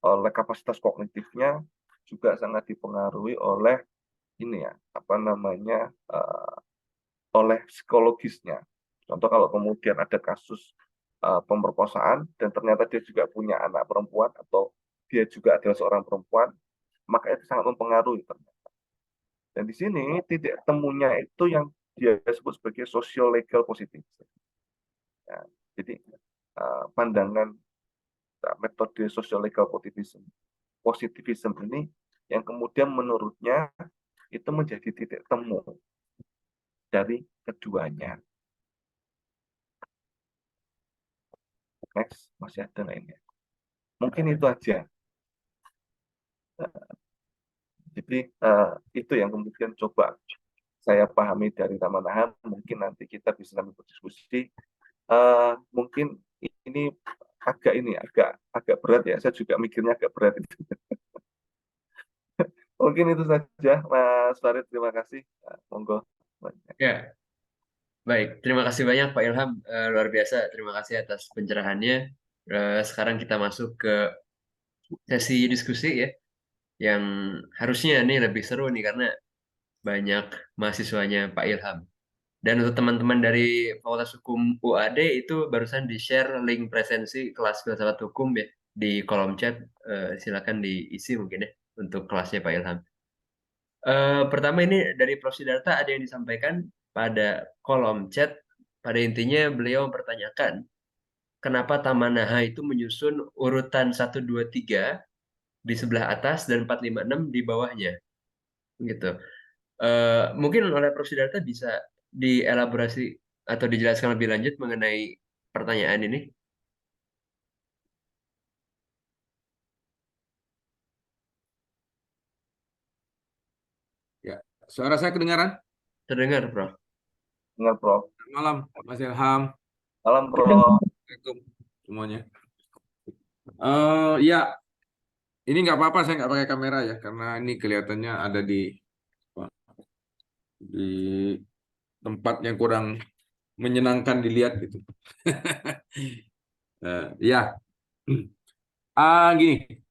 oleh kapasitas kognitifnya, juga sangat dipengaruhi oleh ini ya, apa namanya, oleh psikologisnya. Contoh kalau kemudian ada kasus pemerkosaan dan ternyata dia juga punya anak perempuan atau dia juga adalah seorang perempuan, maka itu sangat mempengaruhi ternyata. Dan di sini titik temunya itu yang dia sebut sebagai social legal positif. Ya, jadi pandangan metode social legal positivism ini yang kemudian menurutnya itu menjadi titik temu dari keduanya. Next, masih ada lainnya. Mungkin itu aja. Jadi itu yang kemudian coba saya pahami dari Taman Naha. Mungkin nanti kita bisa berdiskusi. Mungkin ini agak ini agak berat ya. Saya juga mikirnya agak berat itu. Mungkin itu saja, Mas Farid. Terima kasih. Monggo. Ya, baik. Terima kasih banyak Pak Ilham. Luar biasa. Terima kasih atas pencerahannya. Sekarang kita masuk ke sesi diskusi ya, yang harusnya ini lebih seru nih karena banyak mahasiswanya Pak Ilham. Dan untuk teman-teman dari Fakultas Hukum UAD itu barusan di-share link presensi kelas filsafat hukum ya di kolom chat. Silakan diisi mungkin ya untuk kelasnya Pak Ilham. Pertama ini dari Prof. Sidarta ada yang disampaikan pada kolom chat. Pada intinya beliau mempertanyakan kenapa Tamanaha itu menyusun urutan 1, 2, 3 di sebelah atas dan 4, 5, 6 di bawahnya. Gitu. Mungkin oleh Prof. Sidarta bisa dielaborasi atau dijelaskan lebih lanjut mengenai pertanyaan ini. Ya, suara saya kedengaran? Terdengar, Prof. Dengan Prof. Selamat malam, Mas Ilham. Salam, Prof. Assalamualaikum semuanya. Ya, ini nggak apa-apa, saya nggak pakai kamera ya, karena ini kelihatannya ada di tempat yang kurang menyenangkan dilihat gitu. Ya, gini.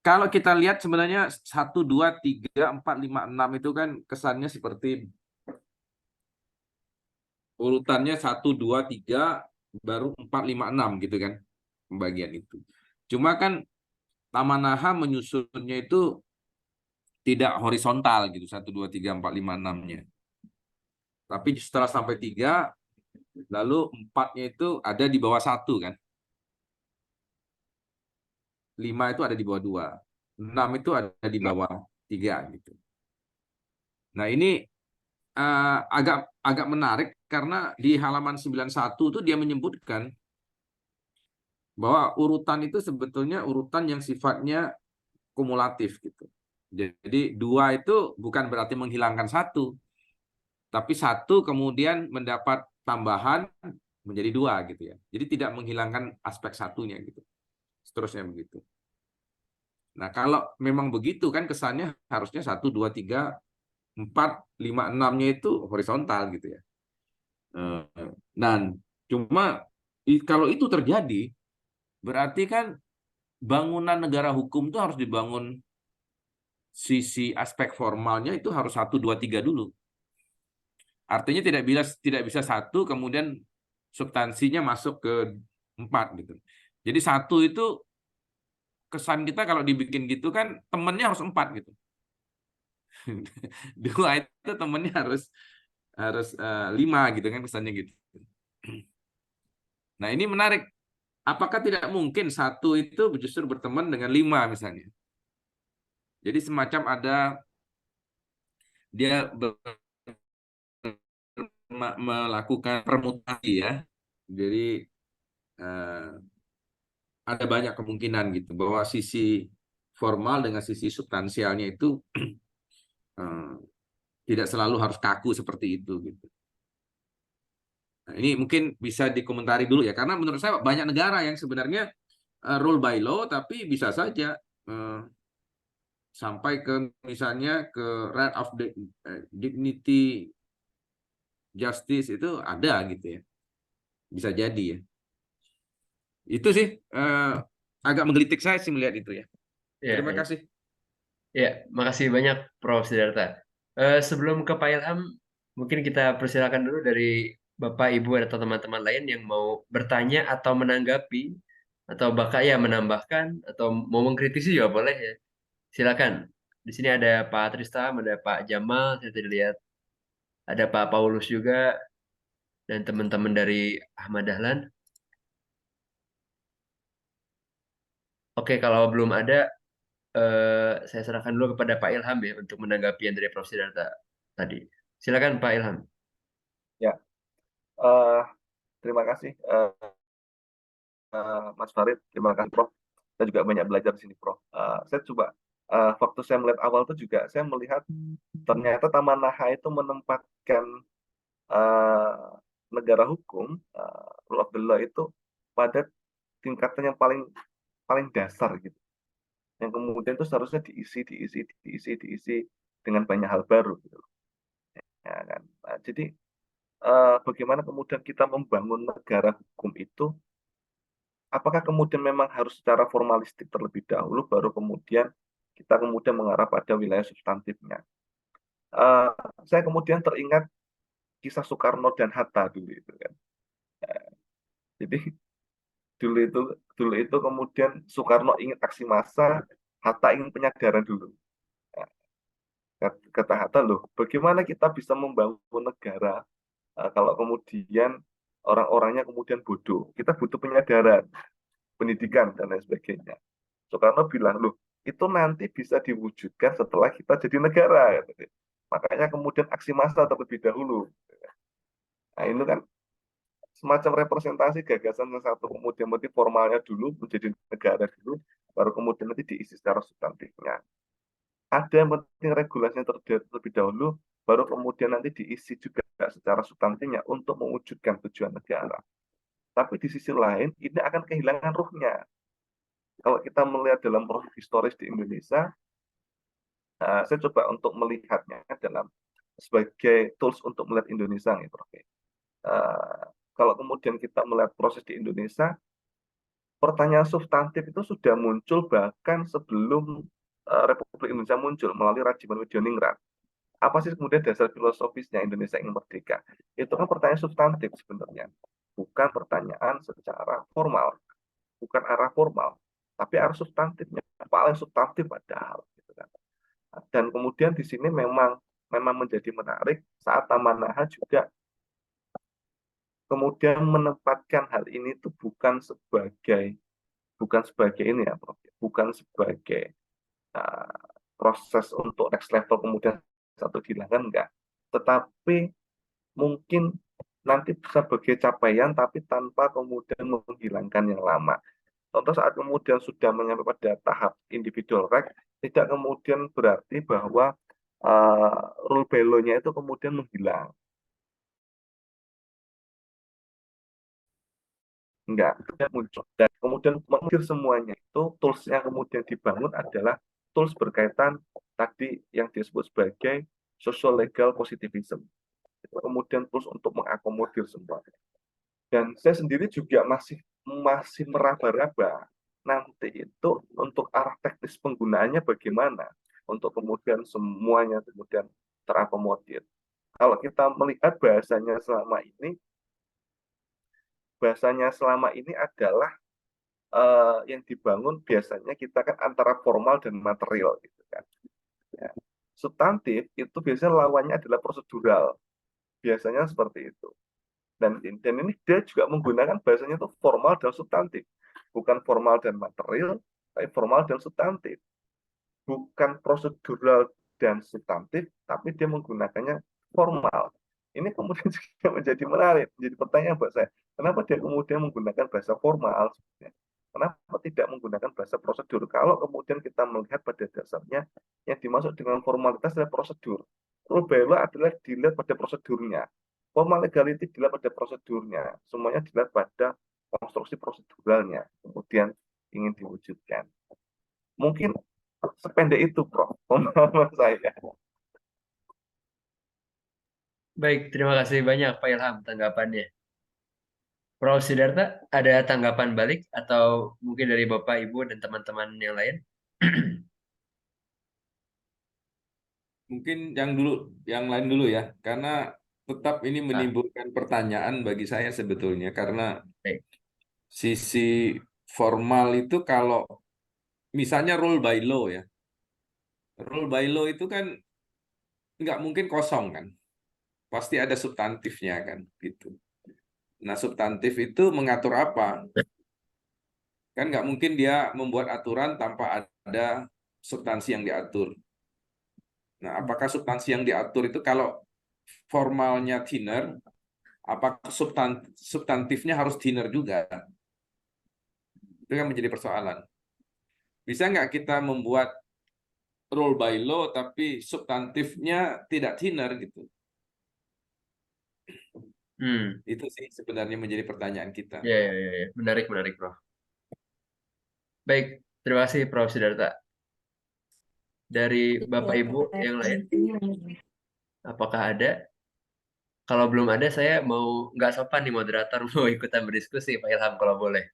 Kalau kita lihat sebenarnya 1, 2, 3, 4, 5, 6 itu kan kesannya seperti urutannya 1, 2, 3, baru 4, 5, 6 gitu kan pembagian itu. Cuma kan Tamanaha menyusunnya itu tidak horizontal gitu, 1, 2, 3, 4, 5, 6-nya. Tapi setelah sampai 3, lalu 4-nya itu ada di bawah 1 kan. 5 itu ada di bawah 2. 6 itu ada di bawah 3 gitu. Nah, ini agak menarik karena di halaman 91 itu dia menyebutkan bahwa urutan itu sebetulnya urutan yang sifatnya kumulatif gitu. Jadi 2 itu bukan berarti menghilangkan 1, tapi 1 kemudian mendapat tambahan menjadi 2 gitu ya. Jadi tidak menghilangkan aspek satunya gitu. Seterusnya begitu. Nah, kalau memang begitu kan kesannya harusnya 1, 2, 3, 4, 5, 6-nya itu horizontal gitu ya. Dan cuma kalau itu terjadi, berarti kan bangunan negara hukum itu harus dibangun, sisi aspek formalnya itu harus 1, 2, 3 dulu. Artinya tidak bisa 1 kemudian substansinya masuk ke 4 gitu. Jadi 1 itu kesan kita kalau dibikin gitu kan temennya harus 4 gitu. 2 itu temennya harus 5 gitu kan kesannya gitu. Nah, ini menarik. Apakah tidak mungkin 1 itu justru berteman dengan 5 misalnya? Jadi semacam ada dia melakukan permutasi ya. Jadi ada banyak kemungkinan gitu bahwa sisi formal dengan sisi substansialnya itu tidak selalu harus kaku seperti itu gitu. Nah, ini mungkin bisa dikomentari dulu ya, karena menurut saya banyak negara yang sebenarnya rule by law tapi bisa saja sampai ke misalnya ke right of dignity justice itu ada gitu ya, bisa jadi ya. Itu sih agak menggelitik saya sih melihat itu ya. Ya, Terima kasih. ya, makasih banyak Prof. Sidarta. Sebelum ke Pak Ilham, mungkin kita persilakan dulu dari Bapak, Ibu, atau teman-teman lain yang mau bertanya atau menanggapi, atau bahkan ya menambahkan, atau mau mengkritisi juga boleh ya. Silakan. Di sini ada Pak Tristam, ada Pak Jamal, saya tadi lihat ada Pak Paulus juga, dan teman-teman dari Ahmad Dahlan. Oke, kalau belum ada, saya serahkan dulu kepada Pak Ilham ya untuk menanggapi yang dari Prof. Sidarta tadi. Silakan Pak Ilham. Ya, eh, terima kasih Mas Farid, terima kasih Prof. Saya juga banyak belajar di sini Prof. Saya coba waktu saya melihat awal itu juga saya melihat ternyata Taman Naha itu menempatkan negara hukum, rule of the law itu pada tingkatan yang paling paling dasar gitu. Yang kemudian itu seharusnya diisi dengan banyak hal baru gitu. Ya kan. Nah, jadi bagaimana kemudian kita membangun negara hukum itu, apakah kemudian memang harus secara formalistik terlebih dahulu, baru kemudian kita kemudian mengarah pada wilayah substantifnya. Eh, saya kemudian teringat kisah Soekarno dan Hatta dulu itu kan. Jadi dulu itu kemudian Soekarno ingin aksi massa, Hatta ingin penyadaran dulu. Nah, kata Hatta, loh, bagaimana kita bisa membangun negara kalau kemudian orang-orangnya kemudian bodoh? Kita butuh penyadaran, pendidikan, dan lain sebagainya. Soekarno bilang, loh, itu nanti bisa diwujudkan setelah kita jadi negara. Makanya kemudian aksi massa terlebih dahulu. Nah, itu kan semacam representasi gagasan yang satu, kemudian nanti formalnya dulu menjadi negara dulu, baru kemudian nanti diisi secara substantifnya. Ada yang penting regulasinya terlebih dahulu, baru kemudian nanti diisi juga secara substantifnya untuk mewujudkan tujuan negara. Tapi di sisi lain, ini akan kehilangan ruhnya. Kalau kita melihat dalam proses historis di Indonesia, saya coba untuk melihatnya dalam sebagai tools untuk melihat Indonesia, gitu. Kalau kemudian kita melihat proses di Indonesia, pertanyaan substantif itu sudah muncul bahkan sebelum Republik Indonesia muncul melalui Rajiman Widioningrat. Apa sih kemudian dasar filosofisnya Indonesia ingin merdeka? Itu kan pertanyaan substantif sebenarnya, bukan pertanyaan secara formal, bukan arah formal, tapi arah substantifnya, paling substantif padahal. Gitu kan. Dan kemudian di sini memang menjadi menarik saat Tamanaha juga kemudian menempatkan hal ini itu bukan sebagai ini ya, Prof. Bukan sebagai uh, proses untuk next level kemudian satu dihilangkan, enggak. Tetapi mungkin nanti sebagai capaian tapi tanpa kemudian menghilangkan yang lama. Contoh saat kemudian sudah menyampai pada tahap individual right, tidak kemudian berarti bahwa rule by law-nya itu kemudian menghilang. Enggak, tidak muncul. Dan kemudian mengukir semuanya itu, tools-nya kemudian dibangun adalah tools berkaitan tadi yang disebut sebagai social legal positivism. Kemudian tools untuk mengakomodir semua. Dan saya sendiri juga masih meraba-raba nanti itu untuk arah teknis penggunaannya bagaimana untuk kemudian semuanya kemudian terakomodir. Kalau kita melihat bahasanya selama ini adalah yang dibangun biasanya kita kan antara formal dan material gitu kan. Ya. Substantif itu biasanya lawannya adalah prosedural. Biasanya seperti itu. Dan ini dia juga menggunakan bahasanya itu formal dan substantif. Bukan formal dan material, tapi formal dan substantif. Bukan prosedural dan substantif, tapi dia menggunakannya formal. Ini kemudian juga menjadi menarik, menjadi pertanyaan buat saya. Kenapa dia kemudian menggunakan bahasa formal? Kenapa tidak menggunakan bahasa prosedur? Kalau kemudian kita melihat pada dasarnya, yang dimaksud dengan formalitas adalah prosedur. Rule by law adalah dilihat pada prosedurnya. Formal legality dilihat pada prosedurnya. Semuanya dilihat pada konstruksi proseduralnya. Kemudian ingin diwujudkan. Mungkin sependek itu, Prof. Pemahaman saya. Baik, terima kasih banyak Pak Ilham tanggapannya. Prof. Sidarta, ada tanggapan balik atau mungkin dari Bapak, Ibu, dan teman-teman yang lain? Mungkin yang lain dulu ya, karena tetap ini menimbulkan pertanyaan bagi saya sebetulnya, karena Baik. sisi formal itu kalau misalnya rule by law ya, rule by law itu kan nggak mungkin kosong kan, pasti ada substantifnya kan, gitu. Nah, substantif itu mengatur apa? Kan nggak mungkin dia membuat aturan tanpa ada substansi yang diatur. Nah, apakah substansi yang diatur itu kalau formalnya thinner, apakah substantifnya harus thinner juga? Itu kan menjadi persoalan. Bisa nggak kita membuat rule by law tapi substantifnya tidak thinner gitu? Itu sih sebenarnya menjadi pertanyaan kita. Ya. Menarik, Prof. Baik, terima kasih Prof. Sidarta. Dari Bapak Ibu yang lain, apakah ada? Kalau belum ada, saya mau nggak sopan nih moderator mau ikutan berdiskusi, Pak Ilham, kalau boleh.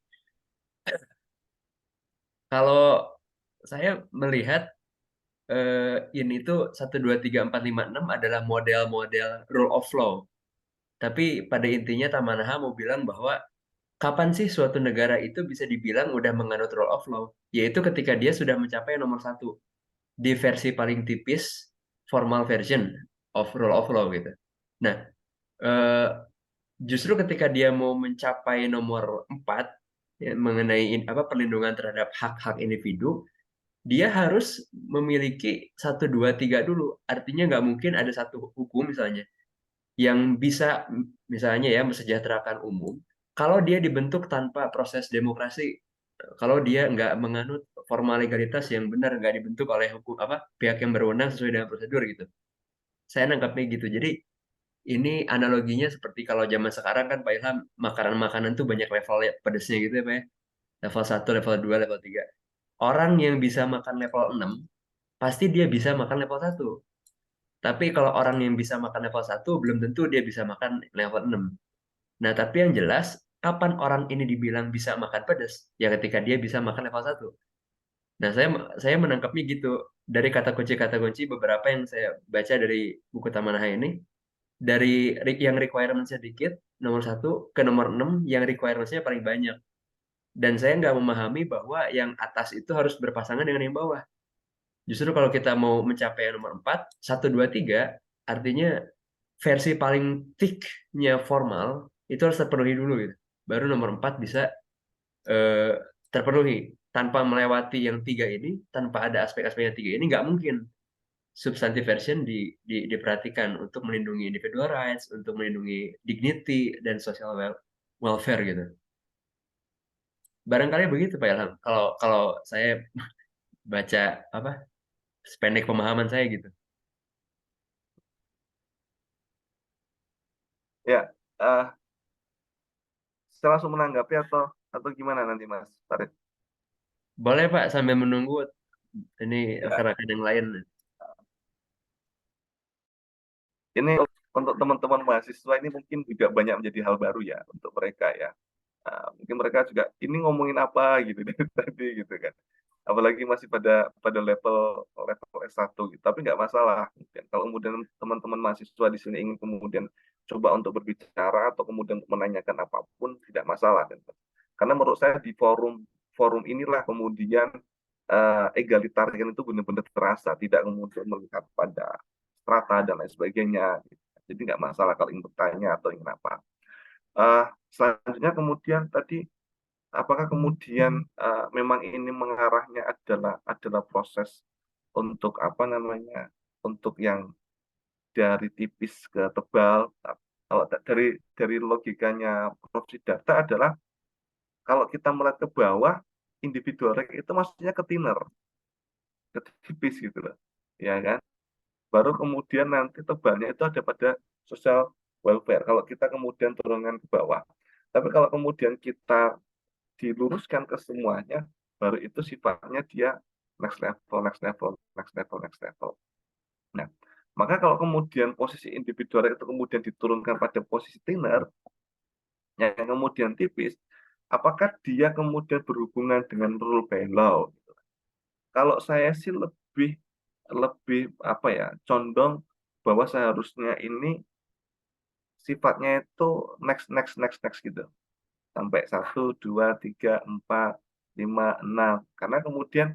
Kalau saya melihat ini tuh 1, 2, 3, 4, 5, 6 adalah model-model rule of law. Tapi pada intinya Tamanaha mau bilang bahwa kapan sih suatu negara itu bisa dibilang udah menganut rule of law? Yaitu ketika dia sudah mencapai nomor 1 di versi paling tipis formal version of rule of law gitu. Nah, eh, justru ketika dia mau mencapai nomor 4 ya, mengenai apa perlindungan terhadap hak-hak individu, dia harus memiliki 1, 2, 3 dulu. Artinya nggak mungkin ada satu hukum misalnya yang bisa misalnya ya mesejahterakan umum kalau dia dibentuk tanpa proses demokrasi, kalau dia nggak menganut formal legalitas yang benar, nggak dibentuk oleh hukum apa pihak yang berwenang sesuai dengan prosedur gitu. Saya nangkapnya gitu. Jadi ini analoginya seperti kalau zaman sekarang kan Pak Ilham, makanan-makanan tuh banyak level pedesnya gitu ya Pak ya. Level 1, level 2, level 3. Orang yang bisa makan level 6 pasti dia bisa makan level 1. Tapi kalau orang yang bisa makan level 1 belum tentu dia bisa makan level 6. Nah, tapi yang jelas kapan orang ini dibilang bisa makan pedas? Ya ketika dia bisa makan level 1. Nah, saya menangkapnya gitu. Dari kata kunci beberapa yang saya baca dari buku Tamanaha ini, dari yang requirement-nya sedikit, nomor 1 ke nomor 6 yang requirement-nya paling banyak. Dan saya nggak memahami bahwa yang atas itu harus berpasangan dengan yang bawah. Justru kalau kita mau mencapai yang nomor 4, 1, 2, 3, artinya versi paling thick-nya formal itu harus terpenuhi dulu gitu. Baru nomor 4 bisa eh, terpenuhi. Tanpa melewati yang 3 ini, tanpa ada aspek-aspek yang 3 ini, nggak mungkin substantive version diperhatikan untuk melindungi individual rights, untuk melindungi dignity dan social welfare gitu. Barangkali begitu Pak Ilham. Kalau kalau saya baca apa sependek pemahaman saya gitu. Ya, saya langsung menanggapi atau gimana nanti Mas Farid? Boleh Pak sambil menunggu ini Ya, rekan-rekan yang lain. ini untuk teman-teman mahasiswa ini mungkin juga banyak menjadi hal baru ya untuk mereka ya. Mungkin mereka juga ini ngomongin apa gitu dari tadi gitu kan. Apalagi masih pada level level S1 gitu. Tapi nggak masalah. Mungkin kalau kemudian teman-teman mahasiswa di sini ingin kemudian coba untuk berbicara atau kemudian menanyakan apapun tidak masalah kan. Karena menurut saya di forum forum inilah kemudian egalitarian itu benar-benar terasa, tidak kemudian melihat pada strata dan lain sebagainya. Gitu. Jadi nggak masalah kalau ingin bertanya atau ingin apa. Selanjutnya kemudian tadi apakah kemudian memang ini mengarahnya adalah proses untuk apa namanya untuk yang dari tipis ke tebal. Nah, kalau dari logikanya Prof. Siddhartha adalah kalau kita melihat ke bawah individual right itu maksudnya ke thinner, ke tipis gitu loh, ya kan? Baru kemudian nanti tebalnya itu ada pada social welfare. Kalau kita kemudian turunkan ke bawah, tapi kalau kemudian kita diluruskan ke semuanya, baru itu sifatnya dia next level, next level, next level, next level. Nah, maka kalau kemudian posisi individual itu kemudian diturunkan pada posisi thinner, yang kemudian tipis, apakah dia kemudian berhubungan dengan rule by law? Kalau saya sih lebih lebih apa ya, condong bahwa seharusnya ini sifatnya itu next next next next gitu. Sampai 1, 2, 3, 4, 5, 6. Karena kemudian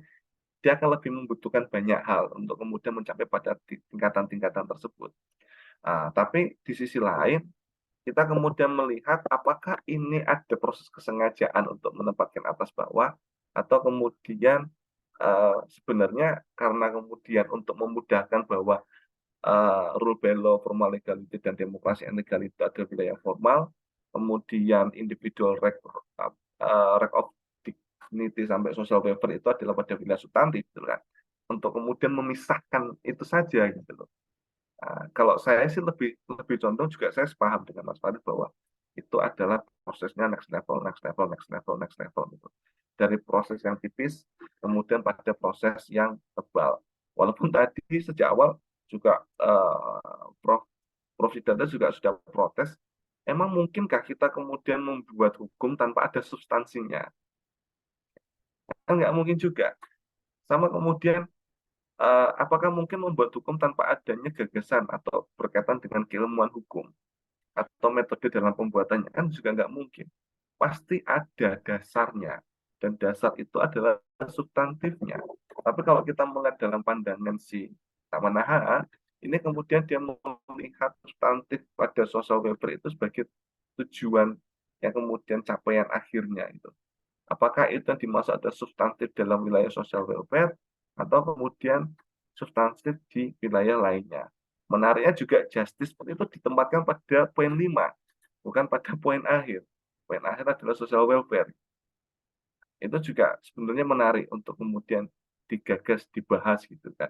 dia akan lebih membutuhkan banyak hal untuk kemudian mencapai pada tingkatan-tingkatan tersebut. Tapi di sisi lain, kita kemudian melihat apakah ini ada proses kesengajaan untuk menempatkan atas bawah, atau kemudian sebenarnya karena kemudian untuk memudahkan bahwa rule by law, formal legality, dan demokrasi and legality itu adalah wilayah formal, kemudian individual right of dignity sampai social welfare itu adalah pada wilayah substantif, gitu kan. Untuk kemudian memisahkan itu saja gitu loh. Kalau saya sih lebih lebih condong juga saya sepaham dengan Mas Farid bahwa itu adalah prosesnya next level, next level, next level, next level gitu. dari proses yang tipis kemudian pada proses yang tebal. Walaupun tadi sejak awal juga Prof. Siddhartha juga sudah protes, emang mungkinkah kita kemudian membuat hukum tanpa ada substansinya? Kan nggak mungkin juga. Sama kemudian, apakah mungkin membuat hukum tanpa adanya gagasan atau berkaitan dengan keilmuan hukum atau metode dalam pembuatannya? Kan juga nggak mungkin. Pasti ada dasarnya. Dan dasar itu adalah substantifnya. Tapi kalau kita melihat dalam pandangan si Tamanaha, ini kemudian dia melihat substantif pada social welfare itu sebagai tujuan yang kemudian capaian akhirnya itu. Apakah itu yang dimaksud ada substantif dalam wilayah social welfare atau kemudian substantif di wilayah lainnya. Menariknya juga justice itu ditempatkan pada poin 5, bukan pada poin akhir. Poin akhir adalah social welfare. Itu juga sebenarnya menarik untuk kemudian digagas, dibahas gitu kan.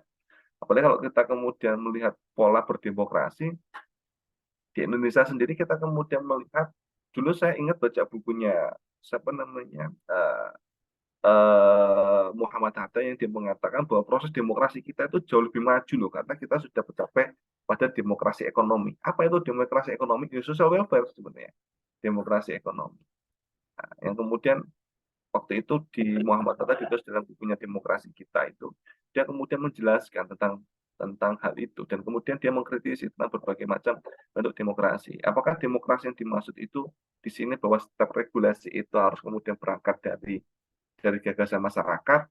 Apalagi kalau kita kemudian melihat pola berdemokrasi, di Indonesia sendiri kita kemudian melihat, dulu saya ingat baca bukunya, siapa namanya, Muhammad Hatta yang dia mengatakan bahwa proses demokrasi kita itu jauh lebih maju loh, karena kita sudah mencapai pada demokrasi ekonomi. Apa itu demokrasi ekonomi? Social welfare sebenarnya, demokrasi ekonomi. Nah, yang kemudian waktu itu di Muhammad Hatta ditulis dalam bukunya Demokrasi Kita itu, dia kemudian menjelaskan tentang hal itu dan kemudian dia mengkritisi tentang berbagai macam bentuk demokrasi. Apakah demokrasi yang dimaksud itu di sini bahwa setiap regulasi itu harus kemudian berangkat dari gagasan masyarakat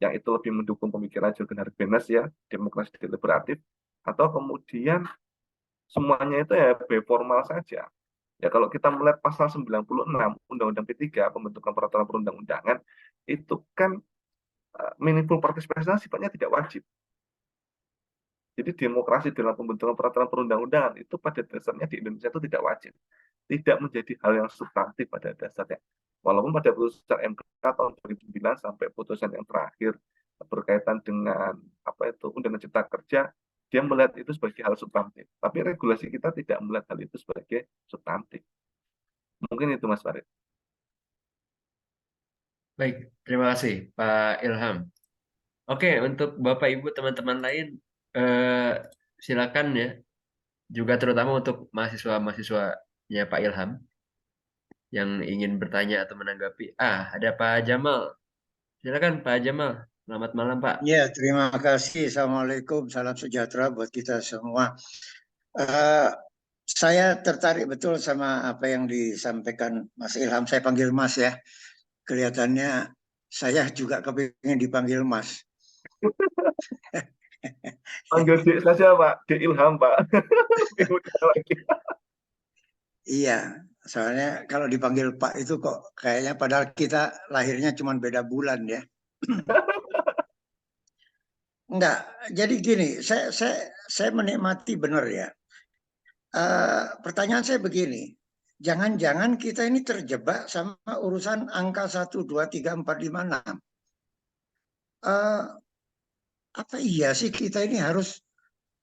yang itu lebih mendukung pemikiran Jürgen Habermas ya, demokrasi deliberatif, atau kemudian semuanya itu ya formal saja. Ya kalau kita melihat pasal 96 Undang-Undang P3 pembentukan peraturan perundang-undangan itu kan meaningful participation sifatnya tidak wajib. Jadi demokrasi dalam pembentukan peraturan perundang-undangan itu pada dasarnya di Indonesia itu tidak wajib. Tidak menjadi hal yang substantif pada dasarnya. Walaupun pada putusan MK tahun 2009 sampai putusan yang terakhir berkaitan dengan Undang-Undang Cipta Kerja, dia melihat itu sebagai hal substantif. Tapi regulasi kita tidak melihat hal itu sebagai substantif. Mungkin itu Mas Farid. Baik, terima kasih Pak Ilham. Oke, untuk Bapak Ibu teman-teman lain, silakan ya, juga terutama untuk mahasiswa-mahasiswanya Pak Ilham yang ingin bertanya atau menanggapi. Ada Pak Jamal. Silakan Pak Jamal. Selamat malam Pak. Ya, terima kasih. Assalamualaikum. Salam sejahtera buat kita semua. Saya tertarik betul sama apa yang disampaikan Mas Ilham. Saya panggil Mas ya. Kelihatannya saya juga kepingin dipanggil Mas. Panggil Dek saja Pak, Dek Ilham Pak. Iya, soalnya kalau dipanggil Pak itu kok kayaknya padahal kita lahirnya cuma beda bulan ya. Enggak, jadi gini, saya menikmati benar ya. Pertanyaan saya begini, jangan-jangan kita ini terjebak sama urusan angka 1, 2, 3, 4, 5, 6. Apa iya sih kita ini harus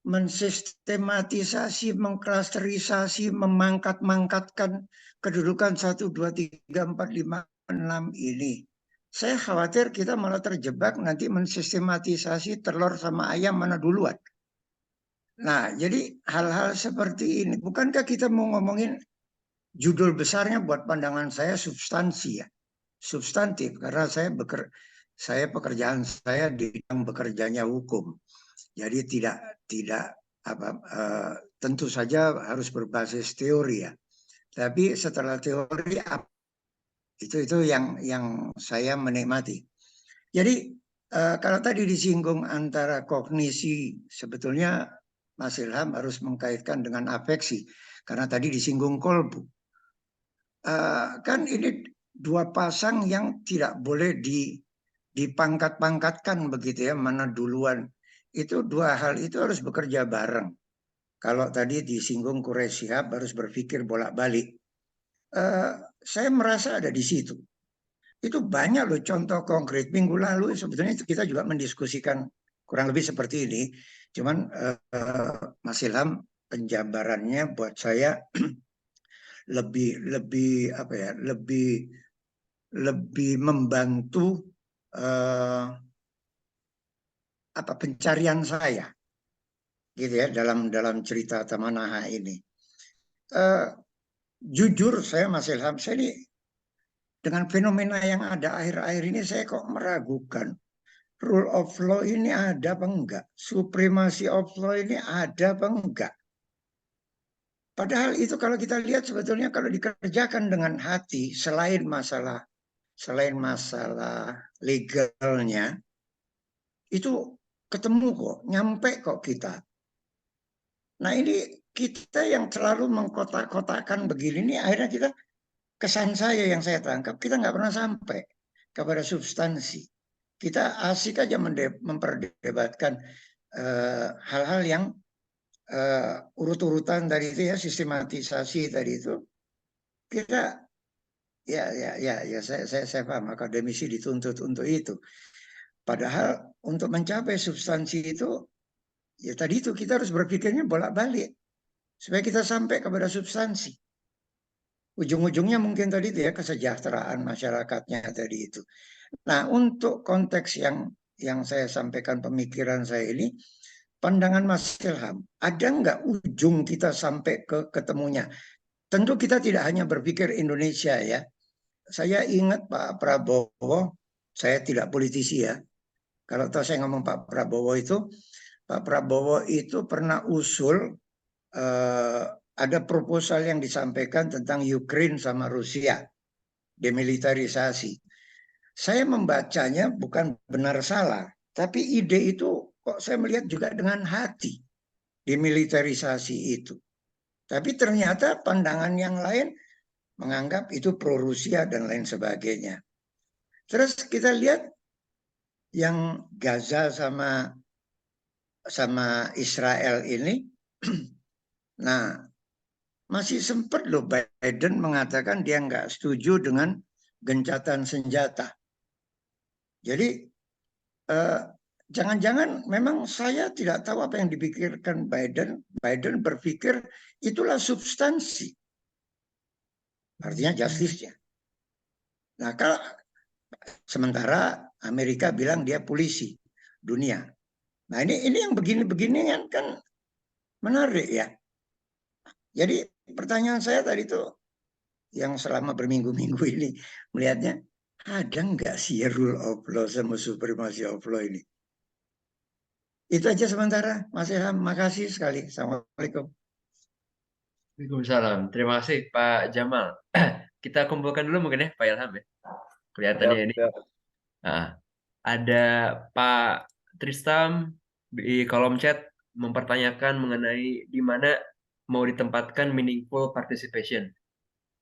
mensistematisasi, mengklasterisasi, memangkat-mangkatkan kedudukan 1, 2, 3, 4, 5, 6 ini? Saya khawatir kita malah terjebak nanti mensistematisasi telur sama ayam mana duluan. Nah, jadi hal-hal seperti ini, bukankah kita mau ngomongin judul besarnya buat pandangan saya substansi ya, substantif karena saya pekerjaan saya di bidang bekerjanya hukum, jadi tidak tentu saja harus berbasis teori ya, tapi setelah teori itu yang saya menikmati. Jadi kalau tadi disinggung antara kognisi, sebetulnya Mas Ilham harus mengkaitkan dengan afeksi karena tadi disinggung kolbu. Kan ini dua pasang yang tidak boleh dipangkat-pangkatkan begitu ya, mana duluan. Itu dua hal itu harus bekerja bareng. Kalau tadi disinggung Quraish Shihab harus berpikir bolak-balik. Saya merasa ada di situ. Itu banyak loh contoh konkret. Minggu lalu sebetulnya kita juga mendiskusikan kurang lebih seperti ini. Cuman Mas Ilham penjabarannya buat saya lebih lebih membantu pencarian saya, gitu ya, dalam cerita Tamanaha ini. Jujur saya Mas Ilham, saya ini dengan fenomena yang ada akhir-akhir ini saya kok meragukan rule of law ini ada apa enggak, supremasi of law ini ada apa enggak. Padahal itu kalau kita lihat sebetulnya kalau dikerjakan dengan hati, selain masalah legalnya, itu ketemu kok, nyampe kok kita. Nah ini kita yang selalu mengkotak-kotakan begini, ini akhirnya kita, kesan saya yang saya tangkap, kita nggak pernah sampai kepada substansi. Kita asik aja memperdebatkan hal-hal yang urut-urutan tadi itu ya, sistematisasi tadi itu. Kita ya saya paham akademisi dituntut untuk itu. Padahal untuk mencapai substansi itu, ya tadi itu kita harus berpikirnya bolak-balik supaya kita sampai kepada substansi. Ujung-ujungnya mungkin tadi itu ya, kesejahteraan masyarakatnya tadi itu. Nah, untuk konteks yang saya sampaikan pemikiran saya ini, pandangan Mas Ilham, ada nggak ujung kita sampai ke ketemunya? Tentu kita tidak hanya berpikir Indonesia ya. Saya ingat Pak Prabowo, saya tidak politisi ya. Kalau tahu saya ngomong Pak Prabowo itu pernah usul ada proposal yang disampaikan tentang Ukraine sama Rusia, demilitarisasi. Saya membacanya bukan benar salah, tapi ide itu kok saya melihat juga dengan hati, demilitarisasi itu. Tapi ternyata pandangan yang lain menganggap itu pro Rusia dan lain sebagainya. Terus kita lihat yang Gaza sama Israel ini, nah masih sempat loh Biden mengatakan dia nggak setuju dengan gencatan senjata. Jadi jangan-jangan memang saya tidak tahu apa yang dipikirkan Biden. Biden berpikir itulah substansi, artinya justice-nya. Nah, kalau sementara Amerika bilang dia polisi dunia. Nah, ini yang begini-begini kan menarik ya. Jadi pertanyaan saya tadi tuh yang selama berminggu-minggu ini melihatnya, ada nggak sih rule of law sama supremacy of law ini? Itu aja sementara, Mas Ilham. Makasih sekali. Assalamualaikum. Waalaikumsalam. Terima kasih Pak Jamal. Kita kumpulkan dulu mungkin ya Pak Ilham ya. Kelihatannya ini. Nah, ada Pak Tristam di kolom chat mempertanyakan mengenai di mana mau ditempatkan meaningful participation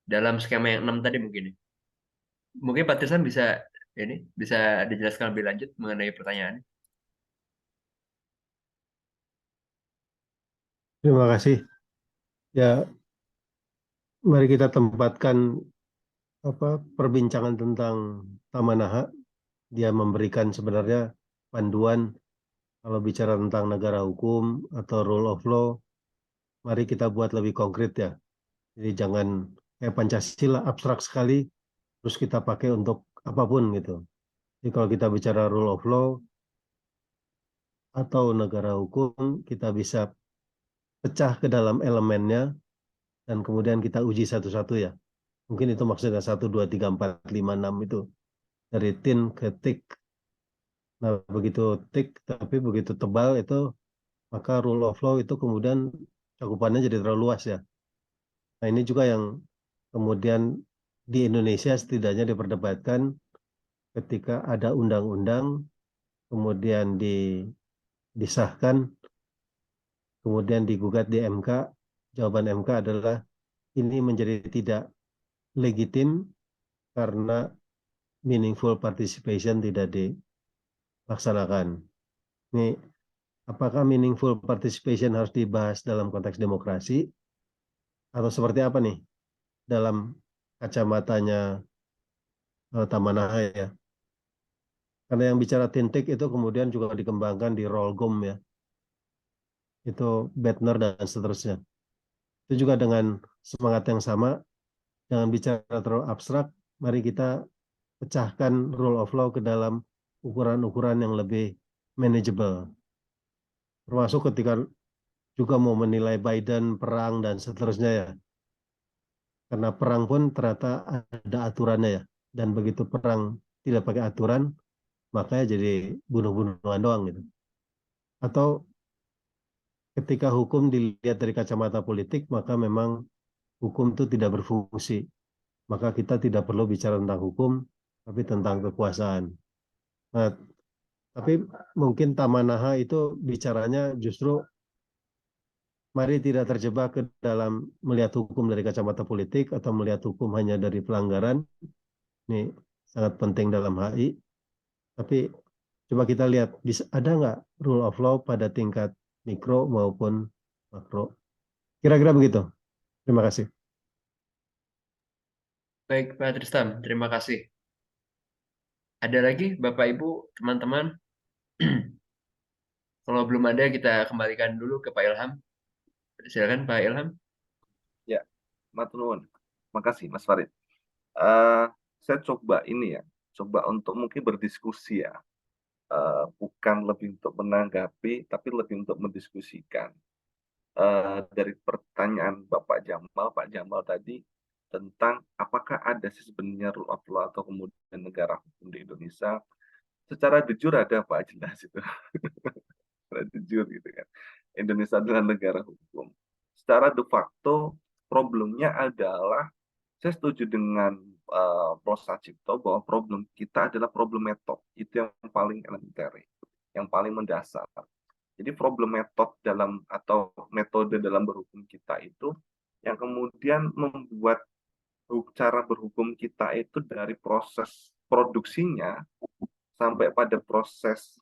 dalam skema yang 6 tadi mungkin. Mungkin Pak Tristam bisa dijelaskan lebih lanjut mengenai pertanyaannya. Terima kasih. Ya, mari kita tempatkan perbincangan tentang Tamanaha. Dia memberikan sebenarnya panduan kalau bicara tentang negara hukum atau rule of law. Mari kita buat lebih konkret ya. Jadi jangan kayak Pancasila abstrak sekali terus kita pakai untuk apapun gitu. Jadi kalau kita bicara rule of law atau negara hukum, kita bisa pecah ke dalam elemennya dan kemudian kita uji satu-satu ya. Mungkin itu maksudnya 1, 2, 3, 4, 5, 6 itu. Dari tin ke tik. Nah, begitu tik, tapi begitu tebal itu, maka rule of law itu kemudian cakupannya jadi terlalu luas ya. Nah, ini juga yang kemudian di Indonesia setidaknya diperdebatkan ketika ada undang-undang, kemudian disahkan, kemudian digugat di MK, jawaban MK adalah ini menjadi tidak legitim karena meaningful participation tidak dilaksanakan. Ini apakah meaningful participation harus dibahas dalam konteks demokrasi atau seperti apa nih dalam kacamatanya Tamanaha ya? Karena yang bicara tintik itu kemudian juga dikembangkan di Rolgom ya. Itu Bettner dan seterusnya. Itu juga dengan semangat yang sama, jangan bicara terlalu abstrak, mari kita pecahkan rule of law ke dalam ukuran-ukuran yang lebih manageable. Termasuk ketika juga mau menilai Biden, perang, dan seterusnya ya. Karena perang pun ternyata ada aturannya ya. Dan begitu perang tidak pakai aturan, makanya jadi bunuh-bunuhan doang gitu. Atau ketika hukum dilihat dari kacamata politik, maka memang hukum itu tidak berfungsi. Maka kita tidak perlu bicara tentang hukum, tapi tentang kekuasaan. Nah, tapi mungkin Tamanaha itu bicaranya justru mari tidak terjebak ke dalam melihat hukum dari kacamata politik atau melihat hukum hanya dari pelanggaran. Ini sangat penting dalam HI. Tapi coba kita lihat, ada nggak rule of law pada tingkat mikro maupun makro? Kira-kira begitu. Terima kasih. Baik, Pak Tristam, terima kasih. Ada lagi, Bapak, Ibu, teman-teman? Kalau belum ada, kita kembalikan dulu ke Pak Ilham. Silakan, Pak Ilham. Ya, matur nuwun. Makasih Mas Farid. Eh, saya coba ini ya, coba untuk mungkin berdiskusi ya. Bukan lebih untuk menanggapi, tapi lebih untuk mendiskusikan. Dari pertanyaan Pak Jamal tadi tentang apakah ada sih sebenarnya rule of law atau kemudian negara hukum di Indonesia. Secara jujur ada Pak, jelas itu. Secara jujur gitu kan. Indonesia adalah negara hukum. Secara de facto problemnya adalah, saya setuju dengan Prof. Sachipto bahwa problem kita adalah problem metode. Itu yang paling elementer, yang paling mendasar. Jadi problem metode dalam atau metode dalam berhukum kita itu yang kemudian membuat cara berhukum kita itu dari proses produksinya sampai pada proses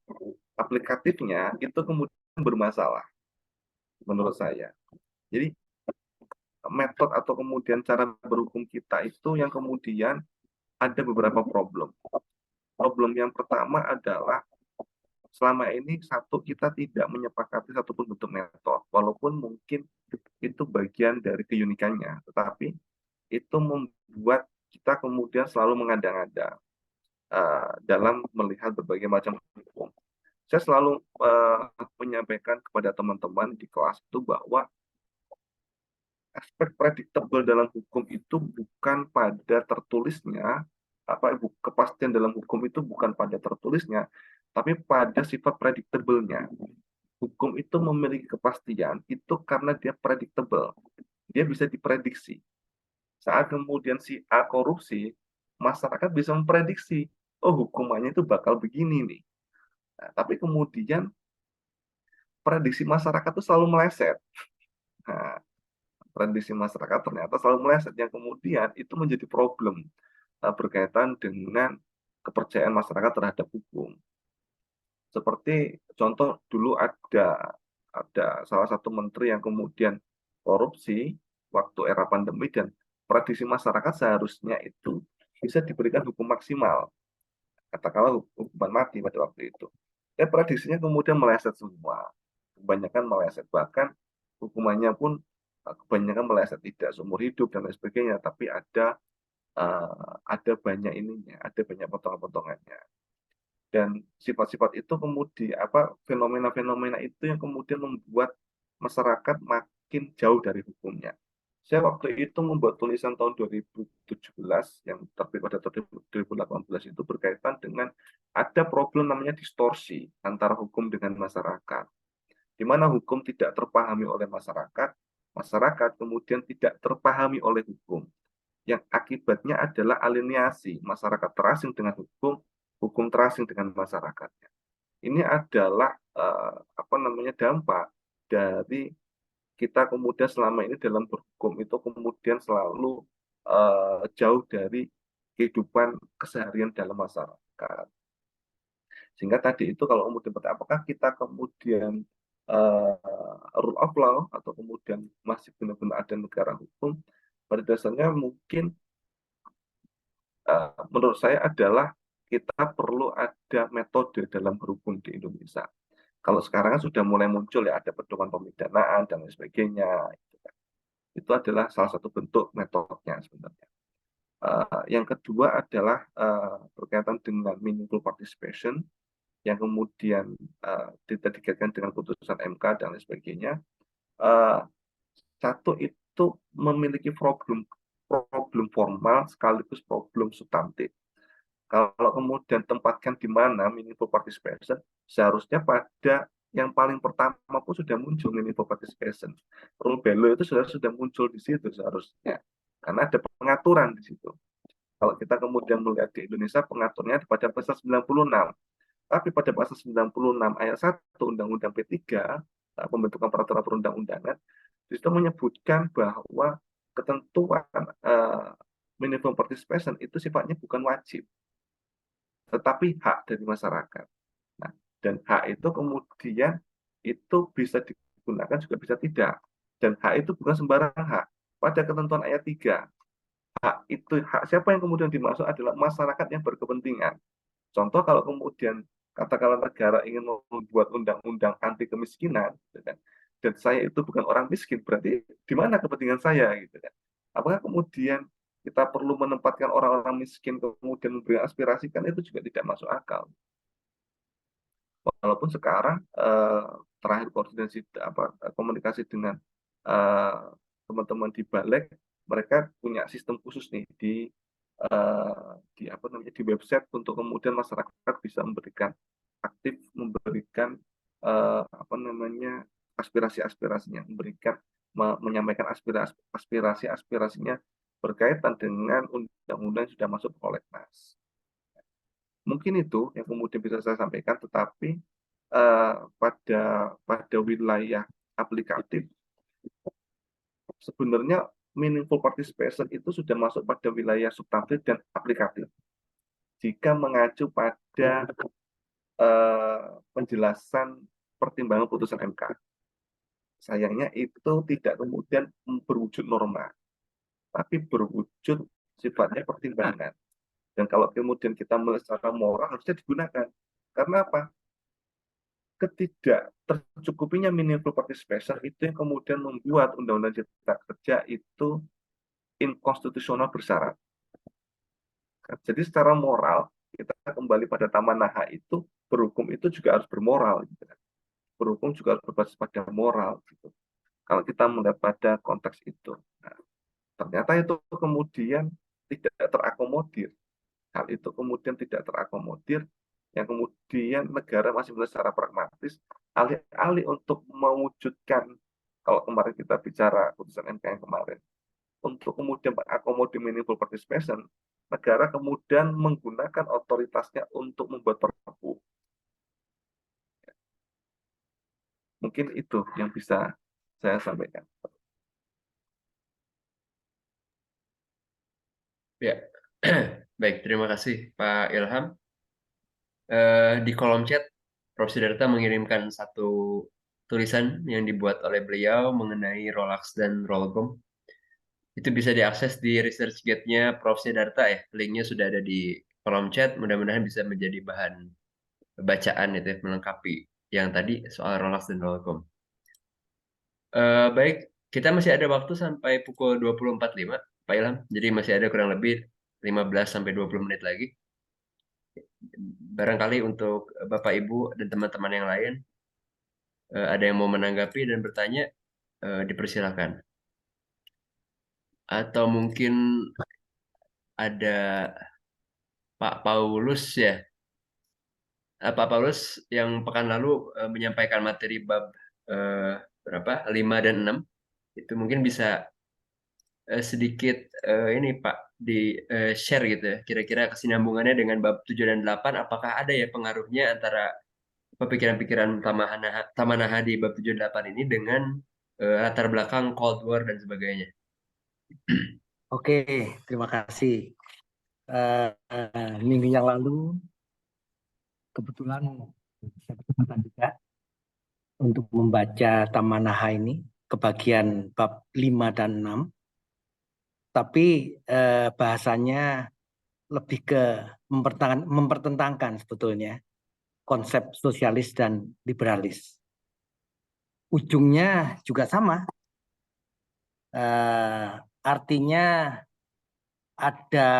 aplikatifnya itu kemudian bermasalah menurut saya. Jadi metode atau kemudian cara berhukum kita itu yang kemudian ada beberapa problem. Problem yang pertama adalah selama ini kita tidak menyepakati satupun bentuk metode, walaupun mungkin itu bagian dari keunikannya, tetapi itu membuat kita kemudian selalu mengada-ngada dalam melihat berbagai macam hukum. Saya selalu menyampaikan kepada teman-teman di kelas itu bahwa aspek predictable dalam hukum itu bukan pada tertulisnya, kepastian dalam hukum itu bukan pada tertulisnya, tapi pada sifat predictable-nya. Hukum itu memiliki kepastian itu karena dia predictable, dia bisa diprediksi. Saat kemudian si A korupsi, masyarakat bisa memprediksi, oh hukumannya itu bakal begini nih. Nah, tapi kemudian prediksi masyarakat itu selalu meleset. Nah, prediksi masyarakat ternyata selalu meleset, yang kemudian itu menjadi problem berkaitan dengan kepercayaan masyarakat terhadap hukum. Seperti contoh dulu ada salah satu menteri yang kemudian korupsi waktu era pandemi dan prediksi masyarakat seharusnya itu bisa diberikan hukum maksimal, katakanlah hukuman mati pada waktu itu. Prediksinya kemudian meleset semua, kebanyakan meleset, bahkan hukumannya pun kebanyakan meleset, tidak seumur hidup dan lain sebagainya, tapi ada banyak ininya, ada banyak potongan-potongannya. Dan sifat-sifat itu kemudian fenomena-fenomena itu yang kemudian membuat masyarakat makin jauh dari hukumnya. Saya waktu itu membuat tulisan tahun 2017 yang terbit pada tahun 2018 itu berkaitan dengan ada problem namanya distorsi antara hukum dengan masyarakat, di mana hukum tidak terpahami oleh masyarakat, masyarakat kemudian tidak terpahami oleh hukum, yang akibatnya adalah alienasi, masyarakat terasing dengan hukum, hukum terasing dengan masyarakatnya. Ini adalah dampak dari kita kemudian selama ini dalam berhukum itu kemudian selalu jauh dari kehidupan keseharian dalam masyarakat. Sehingga tadi itu kalau kemudian apakah kita kemudian rule of law atau kemudian masih benar-benar ada negara hukum, pada dasarnya mungkin menurut saya adalah kita perlu ada metode dalam berhukum di Indonesia. Kalau sekarang kan sudah mulai muncul ya, ada pedoman pemidanaan dan lain sebagainya. Itu adalah salah satu bentuk metodenya sebenarnya. Yang kedua adalah berkaitan dengan meaningful participation yang kemudian tidak dikaitkan dengan putusan MK dan lain sebagainya. Satu itu memiliki problem formal sekaligus problem substantif. Kalau kemudian tempatkan di mana meaningful participation, seharusnya pada yang paling pertama pun sudah muncul meaningful participation. Rule value itu sudah muncul di situ seharusnya, karena ada pengaturan di situ. Kalau kita kemudian melihat di Indonesia, pengaturnya pada pasal 96. Tapi pada pasal 96 ayat 1 Undang-Undang P3, pembentukan peraturan perundang-undangan, di situ menyebutkan bahwa ketentuan minimum participation itu sifatnya bukan wajib, tetapi hak dari masyarakat. Nah, dan hak itu kemudian itu bisa digunakan juga bisa tidak. Dan hak itu bukan sembarang hak. Pada ketentuan ayat 3, hak siapa yang kemudian dimaksud adalah masyarakat yang berkepentingan. Contoh kalau kemudian katakanlah negara ingin membuat undang-undang anti kemiskinan, gitu kan, dan saya itu bukan orang miskin, berarti di mana kepentingan saya, gitu kan? Apakah kemudian kita perlu menempatkan orang-orang miskin kemudian memberi aspirasi, kan itu juga tidak masuk akal. Walaupun sekarang terakhir komunikasi dengan teman-teman di Balik, mereka punya sistem khusus nih di website untuk kemudian masyarakat bisa aktif memberikan aspirasi-aspirasinya, menyampaikan aspirasi-aspirasinya berkaitan dengan undang-undang yang sudah masuk prolegnas. Mungkin itu yang kemudian bisa saya sampaikan, tetapi pada wilayah aplikatif sebenarnya meaningful participation itu sudah masuk pada wilayah substantif dan aplikatif. Jika mengacu pada penjelasan pertimbangan putusan MK, sayangnya itu tidak kemudian berwujud norma, tapi berwujud sifatnya pertimbangan. Dan kalau kemudian kita melihat secara moral, harusnya digunakan. Karena apa? Ketidak tercukupinya meaningful participation itu yang kemudian membuat Undang-Undang Cipta Kerja itu inkonstitusional bersyarat. Jadi secara moral, kita kembali pada Tamanaha itu, berhukum itu juga harus bermoral. Gitu. Berhukum juga harus berbasis pada moral. Gitu. Kalau kita melihat pada konteks itu. Nah, ternyata itu kemudian tidak terakomodir. Hal itu kemudian tidak terakomodir, yang kemudian negara masih melihat secara pragmatis, alih-alih untuk mewujudkan, kalau kemarin kita bicara putusan MK yang kemarin, untuk kemudian mengakomodir meaningful participation, negara kemudian menggunakan otoritasnya untuk membuat perpu. Mungkin itu yang bisa saya sampaikan. Ya, baik. Terima kasih Pak Ilham. Di kolom chat, Prof. Siddhartha mengirimkan satu tulisan yang dibuat oleh beliau mengenai Rolex dan Rollcom. Itu bisa diakses di ResearchGate-nya Prof. Siddhartha ya. Linknya sudah ada di kolom chat. Mudah-mudahan bisa menjadi bahan bacaan itu ya, melengkapi yang tadi soal Rolex dan Rollcom. Baik, kita masih ada waktu sampai pukul 20.45, Pak Ilham. Jadi masih ada kurang lebih 15-20 menit lagi. Barangkali untuk Bapak Ibu dan teman-teman yang lain ada yang mau menanggapi dan bertanya, dipersilakan. Atau mungkin ada Pak Paulus ya. Pak Paulus yang pekan lalu menyampaikan materi bab berapa? 5 dan 6. Itu mungkin bisa sedikit ini Pak di share gitu ya. Kira-kira kesinambungannya dengan bab 7 dan 8 apakah ada ya pengaruhnya antara pemikiran-pikiran Tamanaha di bab 7 dan 8 ini dengan latar belakang Cold War dan sebagainya. Oke, terima kasih. Minggu yang lalu kebetulan saya berkesempatan juga untuk membaca Tamanaha ini kebagian bab 5 dan 6. Tapi bahasanya lebih ke mempertentangkan sebetulnya konsep sosialis dan liberalis. Ujungnya juga sama. Artinya ada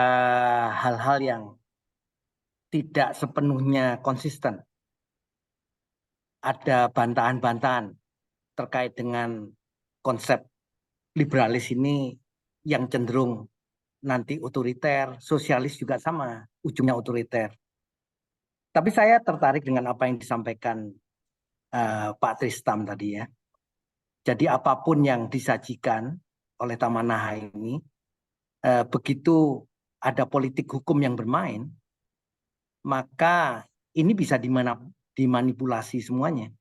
hal-hal yang tidak sepenuhnya konsisten. Ada bantahan-bantahan terkait dengan konsep liberalis ini yang cenderung nanti otoriter, sosialis juga sama, ujungnya otoriter. Tapi saya tertarik dengan apa yang disampaikan Pak Tristam tadi ya. Jadi apapun yang disajikan oleh Taman Naha ini, begitu ada politik hukum yang bermain, maka ini bisa dimanipulasi semuanya.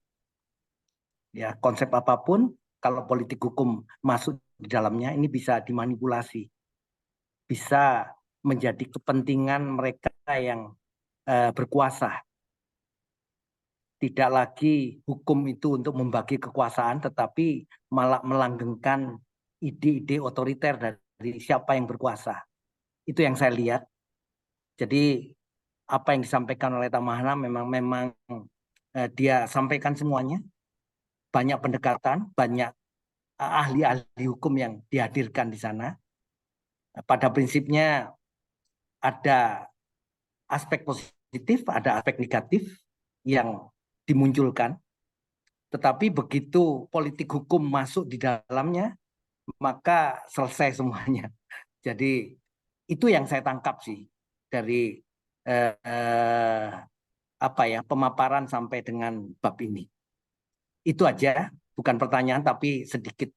Ya, konsep apapun, kalau politik hukum masuk di dalamnya, ini bisa dimanipulasi. Bisa menjadi kepentingan mereka yang berkuasa. Tidak lagi hukum itu untuk membagi kekuasaan, tetapi malah melanggengkan ide-ide otoriter dari siapa yang berkuasa. Itu yang saya lihat. Jadi apa yang disampaikan oleh Tamahana memang dia sampaikan semuanya. Banyak pendekatan, banyak ahli-ahli hukum yang dihadirkan di sana. Pada prinsipnya ada aspek positif, ada aspek negatif yang dimunculkan. Tetapi begitu politik hukum masuk di dalamnya, maka selesai semuanya. Jadi itu yang saya tangkap sih dari pemaparan sampai dengan bab ini. Itu aja, bukan pertanyaan tapi sedikit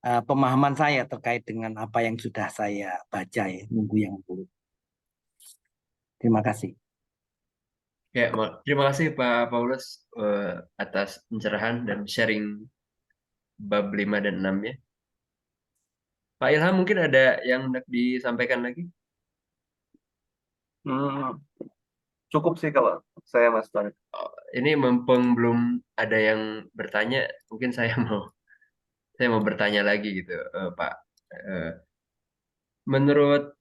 pemahaman saya terkait dengan apa yang sudah saya baca ya minggu yang lalu. Terima kasih. Ya, terima kasih Pak Paulus atas pencerahan dan sharing bab 5 dan 6-nya. Pak Ilham mungkin ada yang hendak disampaikan lagi? Cukup sih kalau saya, Mas Bang. Ini mumpung belum ada yang bertanya, mungkin saya mau bertanya lagi gitu, Pak. Menurut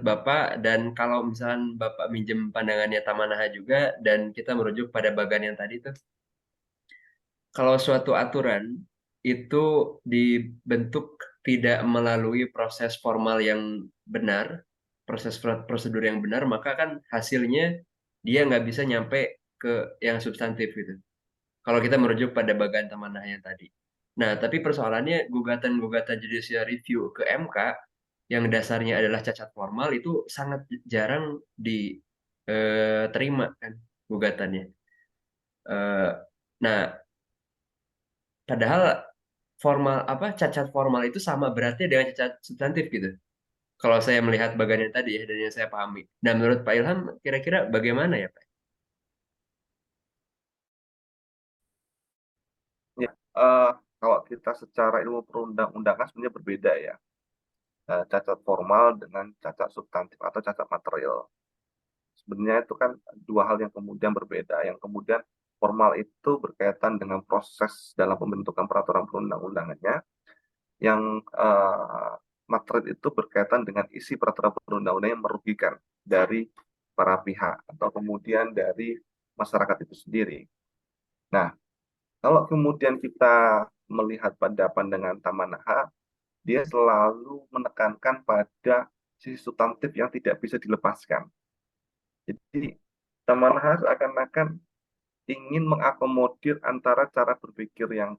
Bapak dan kalau misalnya Bapak minjem pandangannya Taman Naha juga dan kita merujuk pada bagan yang tadi tuh, kalau suatu aturan itu dibentuk tidak melalui proses formal yang benar, proses prosedur yang benar, maka kan hasilnya dia nggak bisa nyampe ke yang substantif gitu. Kalau kita merujuk pada bagan Taman Naha yang tadi. Nah, tapi persoalannya gugatan-gugatan judicial review ke MK yang dasarnya adalah cacat formal itu sangat jarang diterima kan gugatannya. Nah, padahal cacat formal itu sama beratnya dengan cacat substantif gitu. Kalau saya melihat bagan yang tadi ya dan yang saya pahami. Nah, menurut Pak Ilham kira-kira bagaimana ya, Pak? Ya, kalau kita secara ilmu perundang-undangan sebenarnya berbeda ya. Cacat formal dengan cacat substantif atau cacat material. Sebenarnya itu kan dua hal yang kemudian berbeda. Yang kemudian formal itu berkaitan dengan proses dalam pembentukan peraturan perundang-undangannya. Yang material itu berkaitan dengan isi peraturan perundang-undangan yang merugikan dari para pihak atau kemudian dari masyarakat itu sendiri. Nah, kalau kemudian kita melihat pada pandangan Taman Naha, dia selalu menekankan pada sisi substantif yang tidak bisa dilepaskan. Jadi, Taman Naha seakan-akan ingin mengakomodir antara cara berpikir yang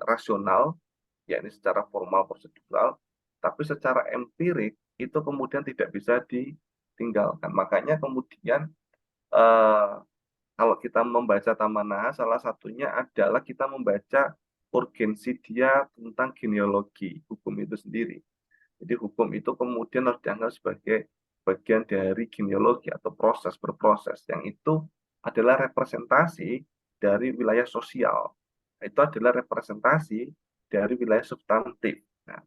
rasional, yakni secara formal prosedural, tapi secara empirik itu kemudian tidak bisa ditinggalkan. Makanya kemudian kalau kita membaca Taman Naha, salah satunya adalah kita membaca urgensi dia tentang genealogi hukum itu sendiri. Jadi hukum itu kemudian harus dianggap sebagai bagian dari genealogi atau proses berproses, yang itu adalah representasi dari wilayah sosial. Itu adalah representasi dari wilayah substantif. Nah,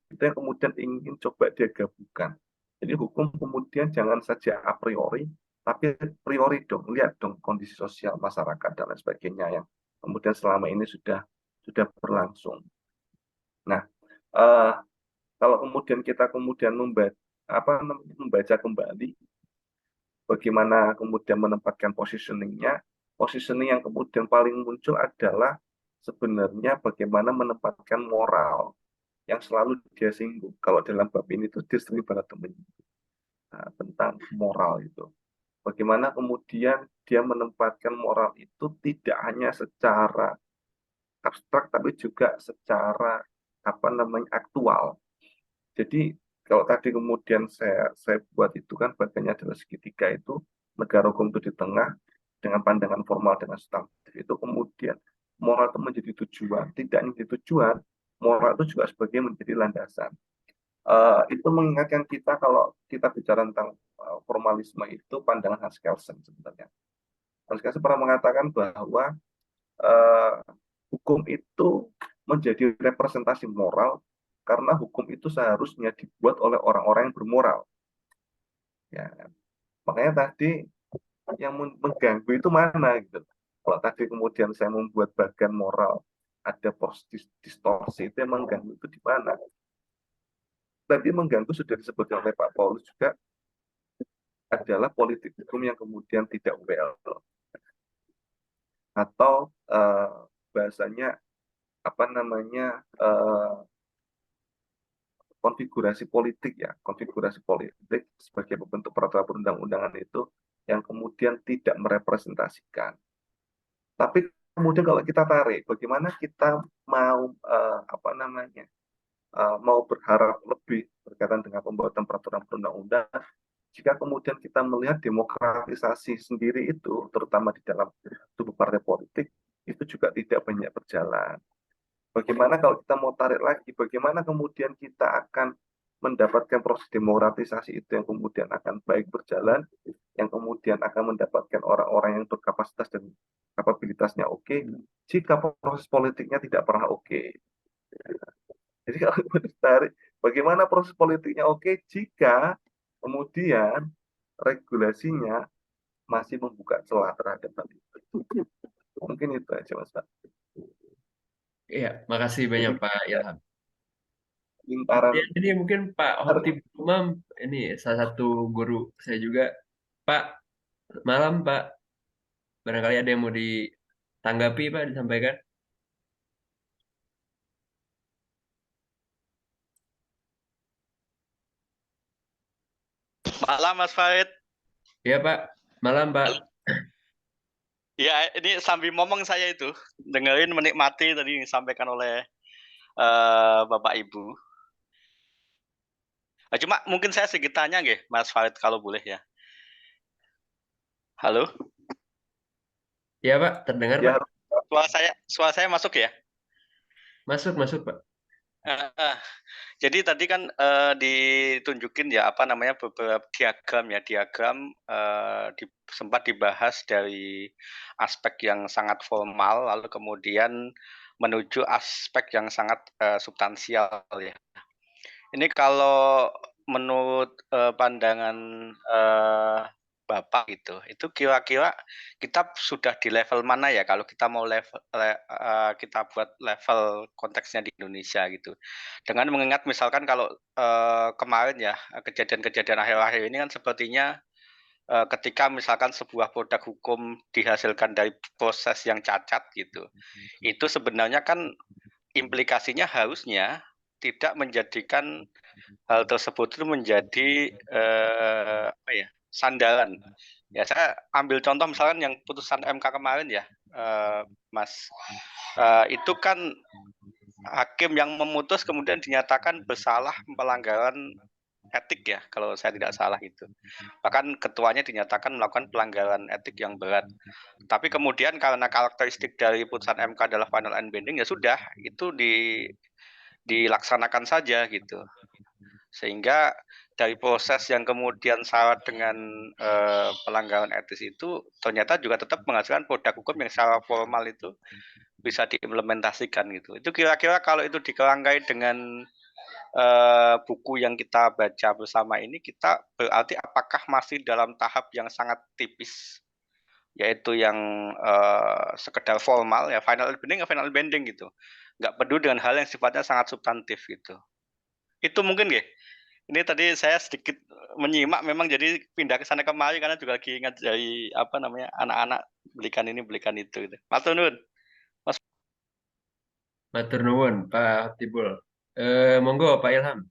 itu yang kemudian ingin coba dia gabungkan. Jadi hukum kemudian jangan saja a priori, tapi priori dong, lihat dong kondisi sosial masyarakat dan lain sebagainya yang kemudian selama ini sudah berlangsung. Nah, kalau kemudian kita membaca kembali bagaimana kemudian menempatkan positioning yang kemudian paling muncul adalah sebenarnya bagaimana menempatkan moral yang selalu dia singgung. Kalau dalam bab ini tuh dia sering banget tentang moral itu. Bagaimana kemudian dia menempatkan moral itu tidak hanya secara abstrak tapi juga secara apa namanya aktual. Jadi kalau tadi kemudian saya buat itu kan bagiannya adalah segitiga itu, negara hukum itu di tengah dengan pandangan formal dengan substantif itu, kemudian moral itu menjadi tujuan, tidak menjadi tujuan, moral itu juga sebagai menjadi landasan. Itu mengingatkan kita kalau kita bicara tentang formalisme itu pandangan Hans Kelsen sebenarnya. Hans Kelsen pernah mengatakan bahwa uh, hukum itu menjadi representasi moral karena hukum itu seharusnya dibuat oleh orang-orang yang bermoral. Ya, makanya tadi yang mengganggu itu mana gitu. Kalau tadi kemudian saya membuat bagian moral ada proses distorsi, itu yang mengganggu itu di mana? Tadi mengganggu sudah disebutkan oleh Pak Paulus juga adalah politik hukum yang kemudian tidak well atau bahasanya apa namanya konfigurasi politik ya, konfigurasi politik sebagai pembentuk peraturan perundang-undangan itu yang kemudian tidak merepresentasikan. Tapi kemudian kalau kita tarik, bagaimana kita mau apa namanya mau berharap lebih berkaitan dengan pembuatan peraturan perundang-undangan jika kemudian kita melihat demokratisasi sendiri itu, terutama di dalam tubuh partai politik, itu juga tidak banyak berjalan. Bagaimana kalau kita mau tarik lagi, bagaimana kemudian kita akan mendapatkan proses demokratisasi itu yang kemudian akan baik berjalan, yang kemudian akan mendapatkan orang-orang yang berkapasitas dan kapabilitasnya oke, jika proses politiknya tidak pernah oke. Jadi kalau ditarik, bagaimana proses politiknya oke jika kemudian regulasinya masih membuka celah terhadap hal itu. Mungkin itu aja Mas Pak. Iya, makasih banyak Jadi Pak Ilham. lingkaran Ini mungkin Pak Hotib Umam, ini salah satu guru saya juga. Pak, malam Pak. Barangkali ada yang mau ditanggapi Pak, disampaikan. Malam Mas Farid. Iya Pak, malam Pak. Ya, ini sambil ngomong saya itu dengerin menikmati tadi yang disampaikan oleh Bapak Ibu. Cuma mungkin saya sedikit tanya nggih, Mas Farid kalau boleh ya. Halo? Iya Pak, terdengar ya, Pak. Suara saya masuk ya? Masuk Pak. Jadi tadi kan ditunjukin ya apa namanya beberapa diagram sempat dibahas dari aspek yang sangat formal lalu kemudian menuju aspek yang sangat substansial ya. Ini kalau menurut pandangan Bapak itu kira-kira kita sudah di level mana ya kalau kita mau kita buat level konteksnya di Indonesia gitu. Dengan mengingat misalkan kalau kemarin ya kejadian-kejadian akhir-akhir ini kan sepertinya ketika misalkan sebuah produk hukum dihasilkan dari proses yang cacat gitu, itu sebenarnya kan implikasinya harusnya tidak menjadikan hal tersebut itu menjadi apa ya sandaran. Ya saya ambil contoh misalkan yang putusan MK kemarin ya, Mas, itu kan hakim yang memutus kemudian dinyatakan bersalah pelanggaran etik ya kalau saya tidak salah itu. Bahkan ketuanya dinyatakan melakukan pelanggaran etik yang berat. Tapi kemudian karena karakteristik dari putusan MK adalah final and binding ya sudah itu dilaksanakan saja gitu. Sehingga dari proses yang kemudian syarat dengan pelanggaran etis itu ternyata juga tetap menghasilkan produk hukum yang secara formal itu bisa diimplementasikan gitu. Itu kira-kira kalau itu dikelangkai dengan buku yang kita baca bersama ini, kita berarti apakah masih dalam tahap yang sangat tipis, yaitu yang sekedar formal ya final binding gitu, nggak peduli dengan hal yang sifatnya sangat substantif gitu. Itu mungkin ya. Ini tadi saya sedikit menyimak memang jadi pindah ke sana kemari karena juga lagi ingat dari apa namanya anak-anak belikan ini belikan itu gitu. Matur nuwun. Matur nuwun Pak Hotibul. Monggo Pak Ilham.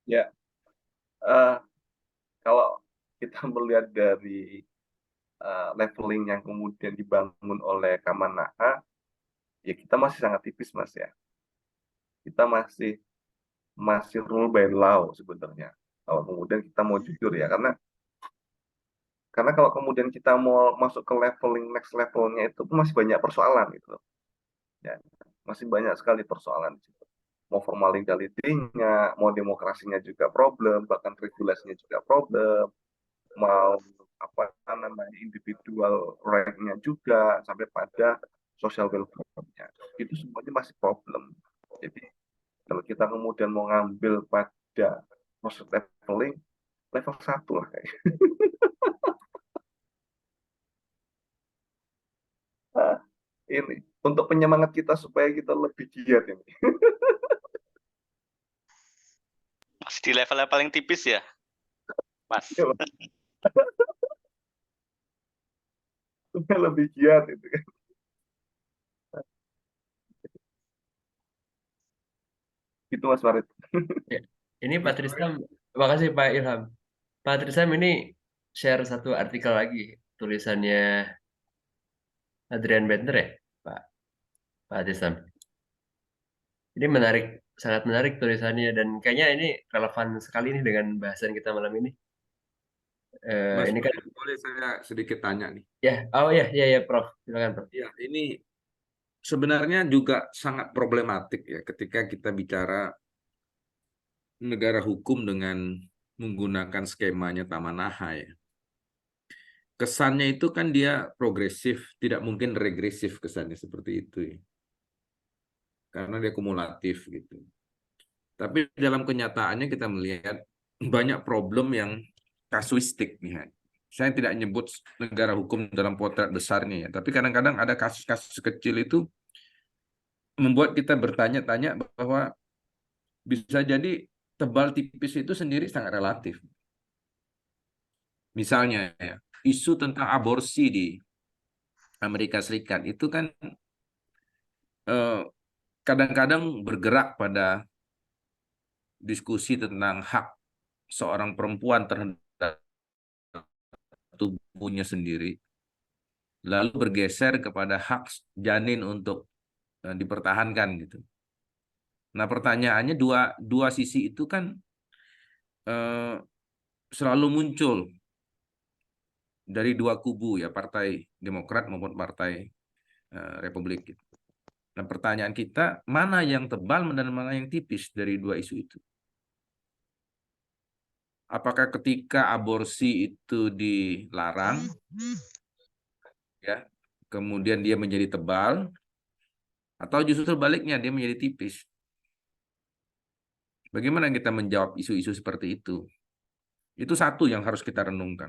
Ya, eh, kalau kita melihat dari leveling yang kemudian dibangun oleh Kamanaha, ya kita masih sangat tipis Mas ya. Kita masih masih rule by law sebenarnya. Kalau kemudian kita mau jujur ya, karena kalau kemudian kita mau masuk ke leveling next levelnya itu masih banyak persoalan gitu loh. Ya, masih banyak sekali persoalan di situ. Mau formal legality-nya, mau demokrasinya juga problem, bahkan regulasinya juga problem, mau apa namanya individual right-nya juga sampai pada social welfare-nya. Itu semuanya masih problem. Jadi kalau kita kemudian mau ngambil pada proses leveling, level 1 lah kayaknya. Ah, ini untuk penyemangat kita supaya kita lebih giat ini. Masih di level yang paling tipis ya, Mas. Supaya lebih giat itu kan. Itu Mas Farid. Ya. Ini Pak Tristam, terima kasih Pak Ilham. Pak Tristam ini share satu artikel lagi, tulisannya Adrian Bentner ya, Pak Tristam. Ini menarik, sangat menarik tulisannya dan kayaknya ini relevan sekali nih dengan bahasan kita malam ini. Mas, Ini kan boleh saya sedikit tanya nih? ya, oh ya Prof, silakan Prof. Ya, ini sebenarnya juga sangat problematik ya ketika kita bicara negara hukum dengan menggunakan skemanya Tamanaha ya. Kesannya itu kan dia progresif, tidak mungkin regresif kesannya seperti itu ya. Karena dia kumulatif gitu. Tapi dalam kenyataannya kita melihat banyak problem yang kasuistik nih. Saya tidak nyebut negara hukum dalam potret besarnya ya, tapi kadang-kadang ada kasus-kasus kecil itu membuat kita bertanya-tanya bahwa bisa jadi tebal tipis itu sendiri sangat relatif. Misalnya ya, isu tentang aborsi di Amerika Serikat itu kan kadang-kadang bergerak pada diskusi tentang hak seorang perempuan terhadap tubuhnya sendiri, lalu bergeser kepada hak janin untuk dipertahankan gitu. Nah, pertanyaannya dua sisi itu kan selalu muncul dari dua kubu ya, Partai Demokrat maupun Partai Republik gitu. Nah, pertanyaan kita, mana yang tebal dan mana yang tipis dari dua isu itu? Apakah ketika aborsi itu dilarang, ya, kemudian dia menjadi tebal, atau justru sebaliknya dia menjadi tipis? Bagaimana kita menjawab isu-isu seperti itu? Itu satu yang harus kita renungkan.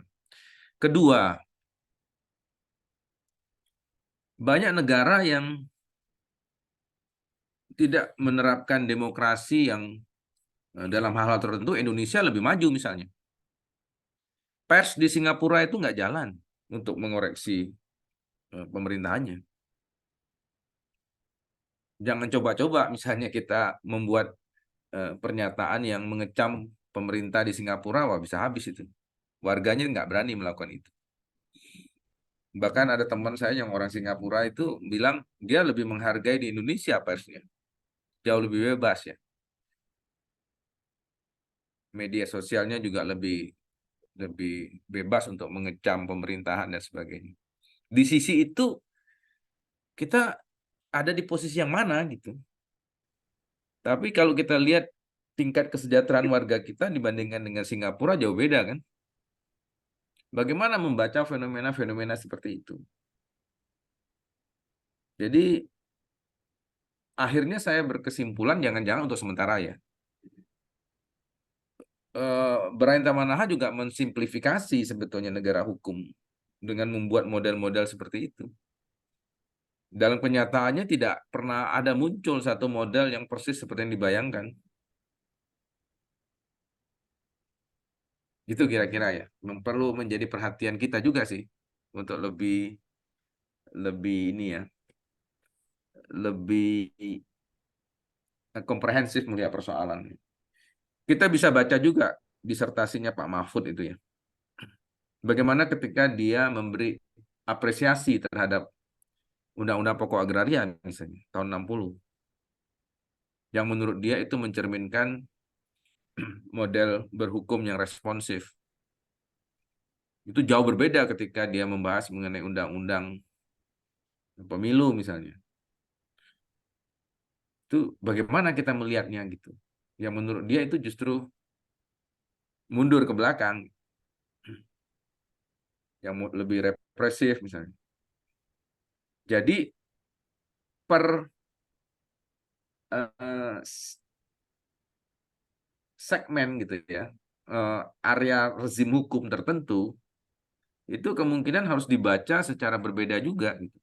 Kedua, banyak negara yang tidak menerapkan demokrasi yang dalam hal-hal tertentu. Indonesia lebih maju misalnya. Pers di Singapura itu nggak jalan untuk mengoreksi pemerintahannya. Jangan coba-coba misalnya kita membuat pernyataan yang mengecam pemerintah di Singapura, wah bisa habis itu. Warganya nggak berani melakukan itu. Bahkan ada teman saya yang orang Singapura itu bilang dia lebih menghargai di Indonesia persnya. Jauh lebih bebas ya. Media sosialnya juga lebih bebas untuk mengecam pemerintahan dan sebagainya. Di sisi itu kita ada di posisi yang mana gitu. Tapi kalau kita lihat tingkat kesejahteraan warga kita dibandingkan dengan Singapura jauh beda kan. Bagaimana membaca fenomena-fenomena seperti itu? Jadi akhirnya saya berkesimpulan jangan-jangan untuk sementara ya. Brian Tamanaha juga mensimplifikasi sebetulnya negara hukum dengan membuat model-model seperti itu. Dalam kenyataannya tidak pernah ada muncul satu model yang persis seperti yang dibayangkan. Itu kira-kira ya. Perlu menjadi perhatian kita juga sih untuk lebih ini ya, lebih komprehensif melihat persoalan. Kita bisa baca juga disertasinya Pak Mahfud itu ya. Bagaimana ketika dia memberi apresiasi terhadap Undang-Undang Pokok Agraria misalnya tahun 60, yang menurut dia itu mencerminkan model berhukum yang responsif. Itu jauh berbeda ketika dia membahas mengenai undang-undang pemilu misalnya. Itu bagaimana kita melihatnya gitu. Yang menurut dia itu justru mundur ke belakang, yang lebih represif misalnya. Jadi per segmen gitu ya, area rezim hukum tertentu itu kemungkinan harus dibaca secara berbeda juga gitu.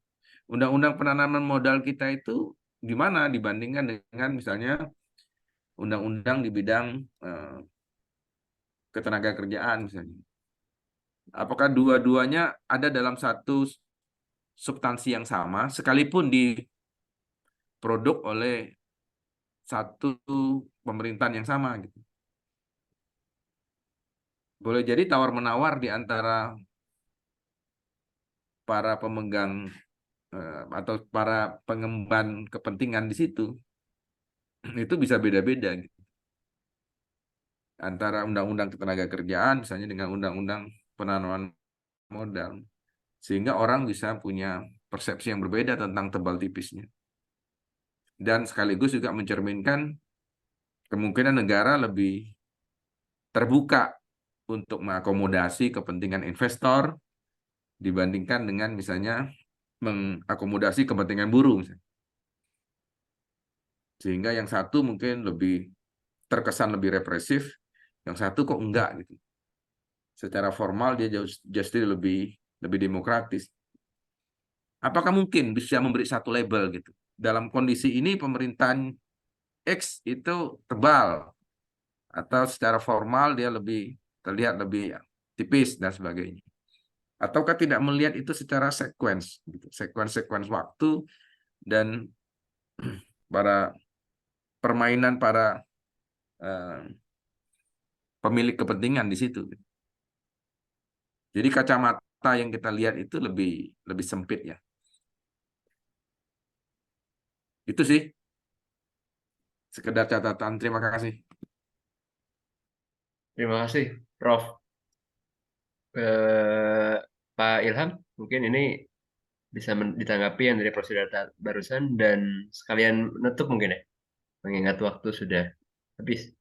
Undang-undang penanaman modal kita itu gimana dibandingkan dengan misalnya undang-undang di bidang ketenagakerjaan misalnya. Apakah dua-duanya ada dalam satu substansi yang sama sekalipun diproduk oleh satu pemerintahan yang sama gitu. Boleh jadi tawar-menawar di antara para pemegang atau para pengemban kepentingan di situ itu bisa beda-beda gitu. Antara undang-undang ketenagakerjaan misalnya dengan undang-undang penanaman modal, sehingga orang bisa punya persepsi yang berbeda tentang tebal tipisnya, dan sekaligus juga mencerminkan kemungkinan negara lebih terbuka untuk mengakomodasi kepentingan investor dibandingkan dengan misalnya mengakomodasi kepentingan buruh misalnya. Sehingga yang satu mungkin lebih terkesan lebih represif, yang satu kok enggak gitu. Secara formal dia justru lebih demokratis. Apakah mungkin bisa memberi satu label gitu? Dalam kondisi ini pemerintahan X itu tebal, atau secara formal dia lebih terlihat lebih tipis dan sebagainya. Ataukah tidak melihat itu secara sekuens, gitu. Sekuens waktu dan para permainan para pemilik kepentingan di situ. Jadi kacamata yang kita lihat itu lebih sempit ya. Itu sih sekedar catatan. Terima kasih. Terima kasih, Prof. Pak Ilham, mungkin ini bisa ditanggapi yang dari Prof. Sidarta barusan, dan sekalian menutup mungkin ya, mengingat waktu sudah habis.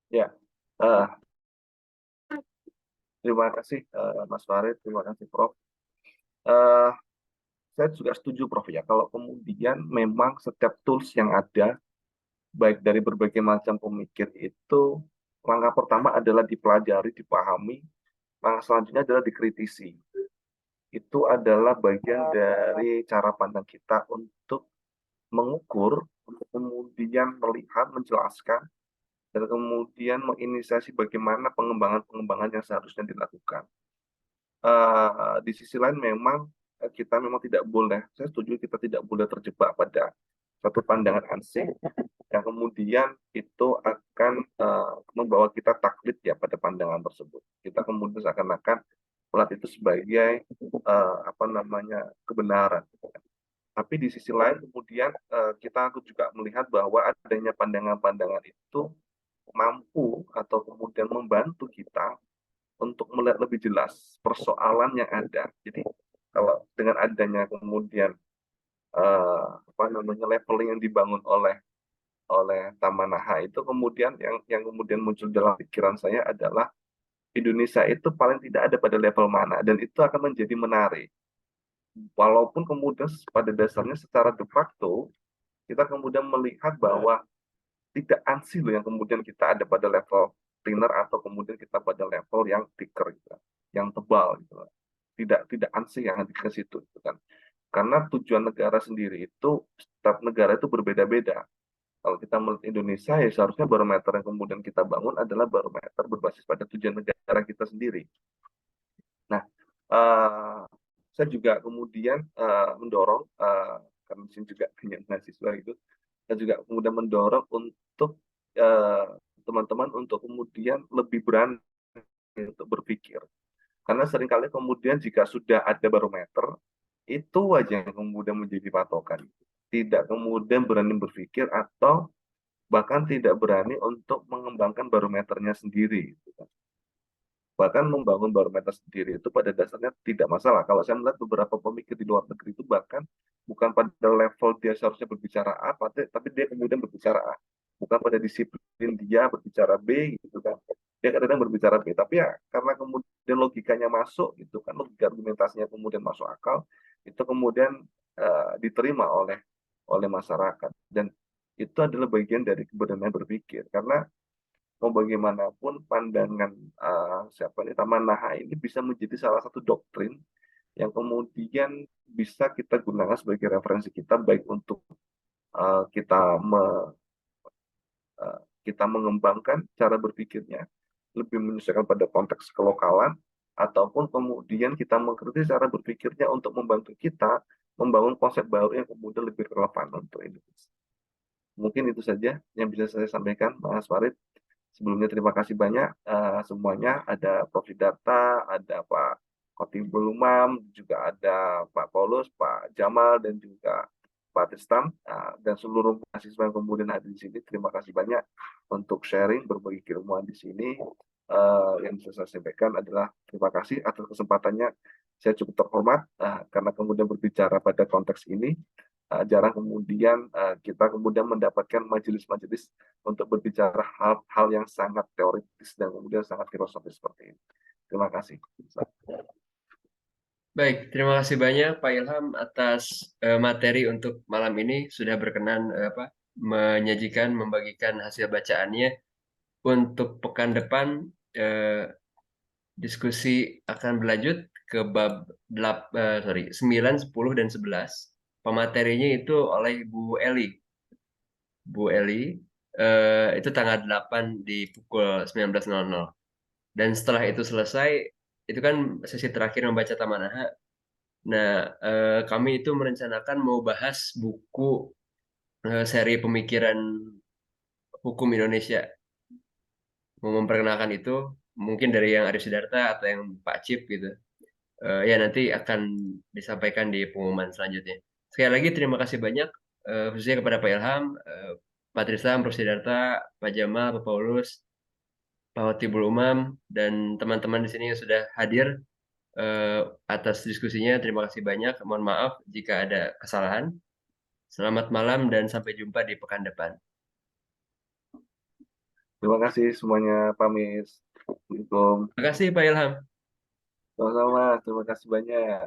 Ya, terima kasih Mas Farid, terima kasih Prof. Saya juga setuju Prof ya, kalau kemudian memang setiap tools yang ada, baik dari berbagai macam pemikir itu, langkah pertama adalah dipelajari, dipahami, langkah selanjutnya adalah dikritisi. Itu adalah bagian dari cara pandang kita untuk mengukur, untuk kemudian melihat, menjelaskan, dan kemudian menginisiasi bagaimana pengembangan-pengembangan yang seharusnya dilakukan. Di sisi lain memang kita memang tidak boleh, saya setuju kita tidak boleh terjebak pada satu pandangan ansih yang kemudian itu akan membawa kita taklid ya pada pandangan tersebut. Kita kemudian seakan-akan melihat itu sebagai kebenaran. Tapi di sisi lain kemudian kita juga melihat bahwa adanya pandangan-pandangan itu mampu atau kemudian membantu kita untuk melihat lebih jelas persoalan yang ada. Jadi kalau dengan adanya kemudian leveling yang dibangun oleh Taman Naha itu, kemudian yang kemudian muncul dalam pikiran saya adalah Indonesia itu paling tidak ada pada level mana, dan itu akan menjadi menarik. Walaupun kemudian pada dasarnya secara de facto kita kemudian melihat bahwa tidak ansih loh yang kemudian kita ada pada level thinner atau kemudian kita pada level yang thicker gitu, yang tebal gitu. Tidak ansih yang nanti ke situ gitu kan. Karena tujuan negara sendiri itu, setiap negara itu berbeda-beda. Kalau kita melihat Indonesia, ya seharusnya barometer yang kemudian kita bangun adalah barometer berbasis pada tujuan negara kita sendiri. Nah, saya juga kemudian mendorong karena di sini juga banyak mahasiswa itu, dan juga kemudian mendorong untuk teman-teman untuk kemudian lebih berani untuk berpikir. Karena seringkali kemudian jika sudah ada barometer, itu aja yang kemudian menjadi patokan. Tidak kemudian berani berpikir atau bahkan tidak berani untuk mengembangkan barometernya sendiri. Gitu kan. Bahkan membangun barometer sendiri itu pada dasarnya tidak masalah. Kalau saya melihat beberapa pemikir di luar negeri itu bahkan bukan pada level dia seharusnya berbicara A, tapi dia kemudian berbicara A. Bukan pada disiplin dia berbicara B gitu kan. Dia kadang-kadang berbicara B, tapi ya karena kemudian logikanya masuk gitu kan, logika argumentasinya kemudian masuk akal, itu kemudian diterima oleh masyarakat. Dan itu adalah bagian dari keberanian berpikir. Karena mau bagaimanapun pandangan siapa nih Taman Naha ini bisa menjadi salah satu doktrin yang kemudian bisa kita gunakan sebagai referensi kita baik untuk kita mengembangkan cara berpikirnya lebih menyesuaikan pada konteks kelokalan ataupun kemudian kita mengkritik cara berpikirnya untuk membantu kita membangun konsep baru yang kemudian lebih relevan untuk Indonesia. Mungkin itu saja yang bisa saya sampaikan, Mas Farid. Sebelumnya terima kasih banyak semuanya. Ada Prof. Sidarta, ada Pak Khotibul Umam, juga ada Pak Paulus, Pak Jamal, dan juga Pak Tristam, dan seluruh mahasiswa yang kemudian hadir di sini. Terima kasih banyak untuk sharing, berbagi keilmuan di sini. Yang bisa saya sampaikan adalah terima kasih atas kesempatannya. Saya cukup terhormat karena kemudian berbicara pada konteks ini. Jarang kemudian kita kemudian mendapatkan majelis-majelis untuk berbicara hal-hal yang sangat teoritis dan kemudian sangat filosofis seperti ini. Terima kasih. Baik, terima kasih banyak Pak Ilham atas materi untuk malam ini sudah berkenan menyajikan, membagikan hasil bacaannya. Untuk pekan depan diskusi akan berlanjut ke bab 9, 10, dan 11. Pematerinya itu oleh Bu Eli. Bu Eli itu tanggal 8 di pukul 19.00. Dan setelah itu selesai, itu kan sesi terakhir membaca Taman Naha. Nah, kami itu merencanakan mau bahas buku seri pemikiran hukum Indonesia. Mau memperkenalkan itu, mungkin dari yang Arif Sidarta atau yang Pak Cip gitu. Ya nanti akan disampaikan di pengumuman selanjutnya. Sekali lagi terima kasih banyak, khususnya kepada Pak Ilham, Pak Tristam, Prof. Sidarta, Pak Jamal, Pak Paulus, Pak Khotibul Umam, dan teman-teman di sini yang sudah hadir atas diskusinya. Terima kasih banyak. Mohon maaf jika ada kesalahan. Selamat malam dan sampai jumpa di pekan depan. Terima kasih semuanya, Pak Mis. Assalamualaikum. Terima kasih Pak Ilham. Sama-sama, terima kasih banyak.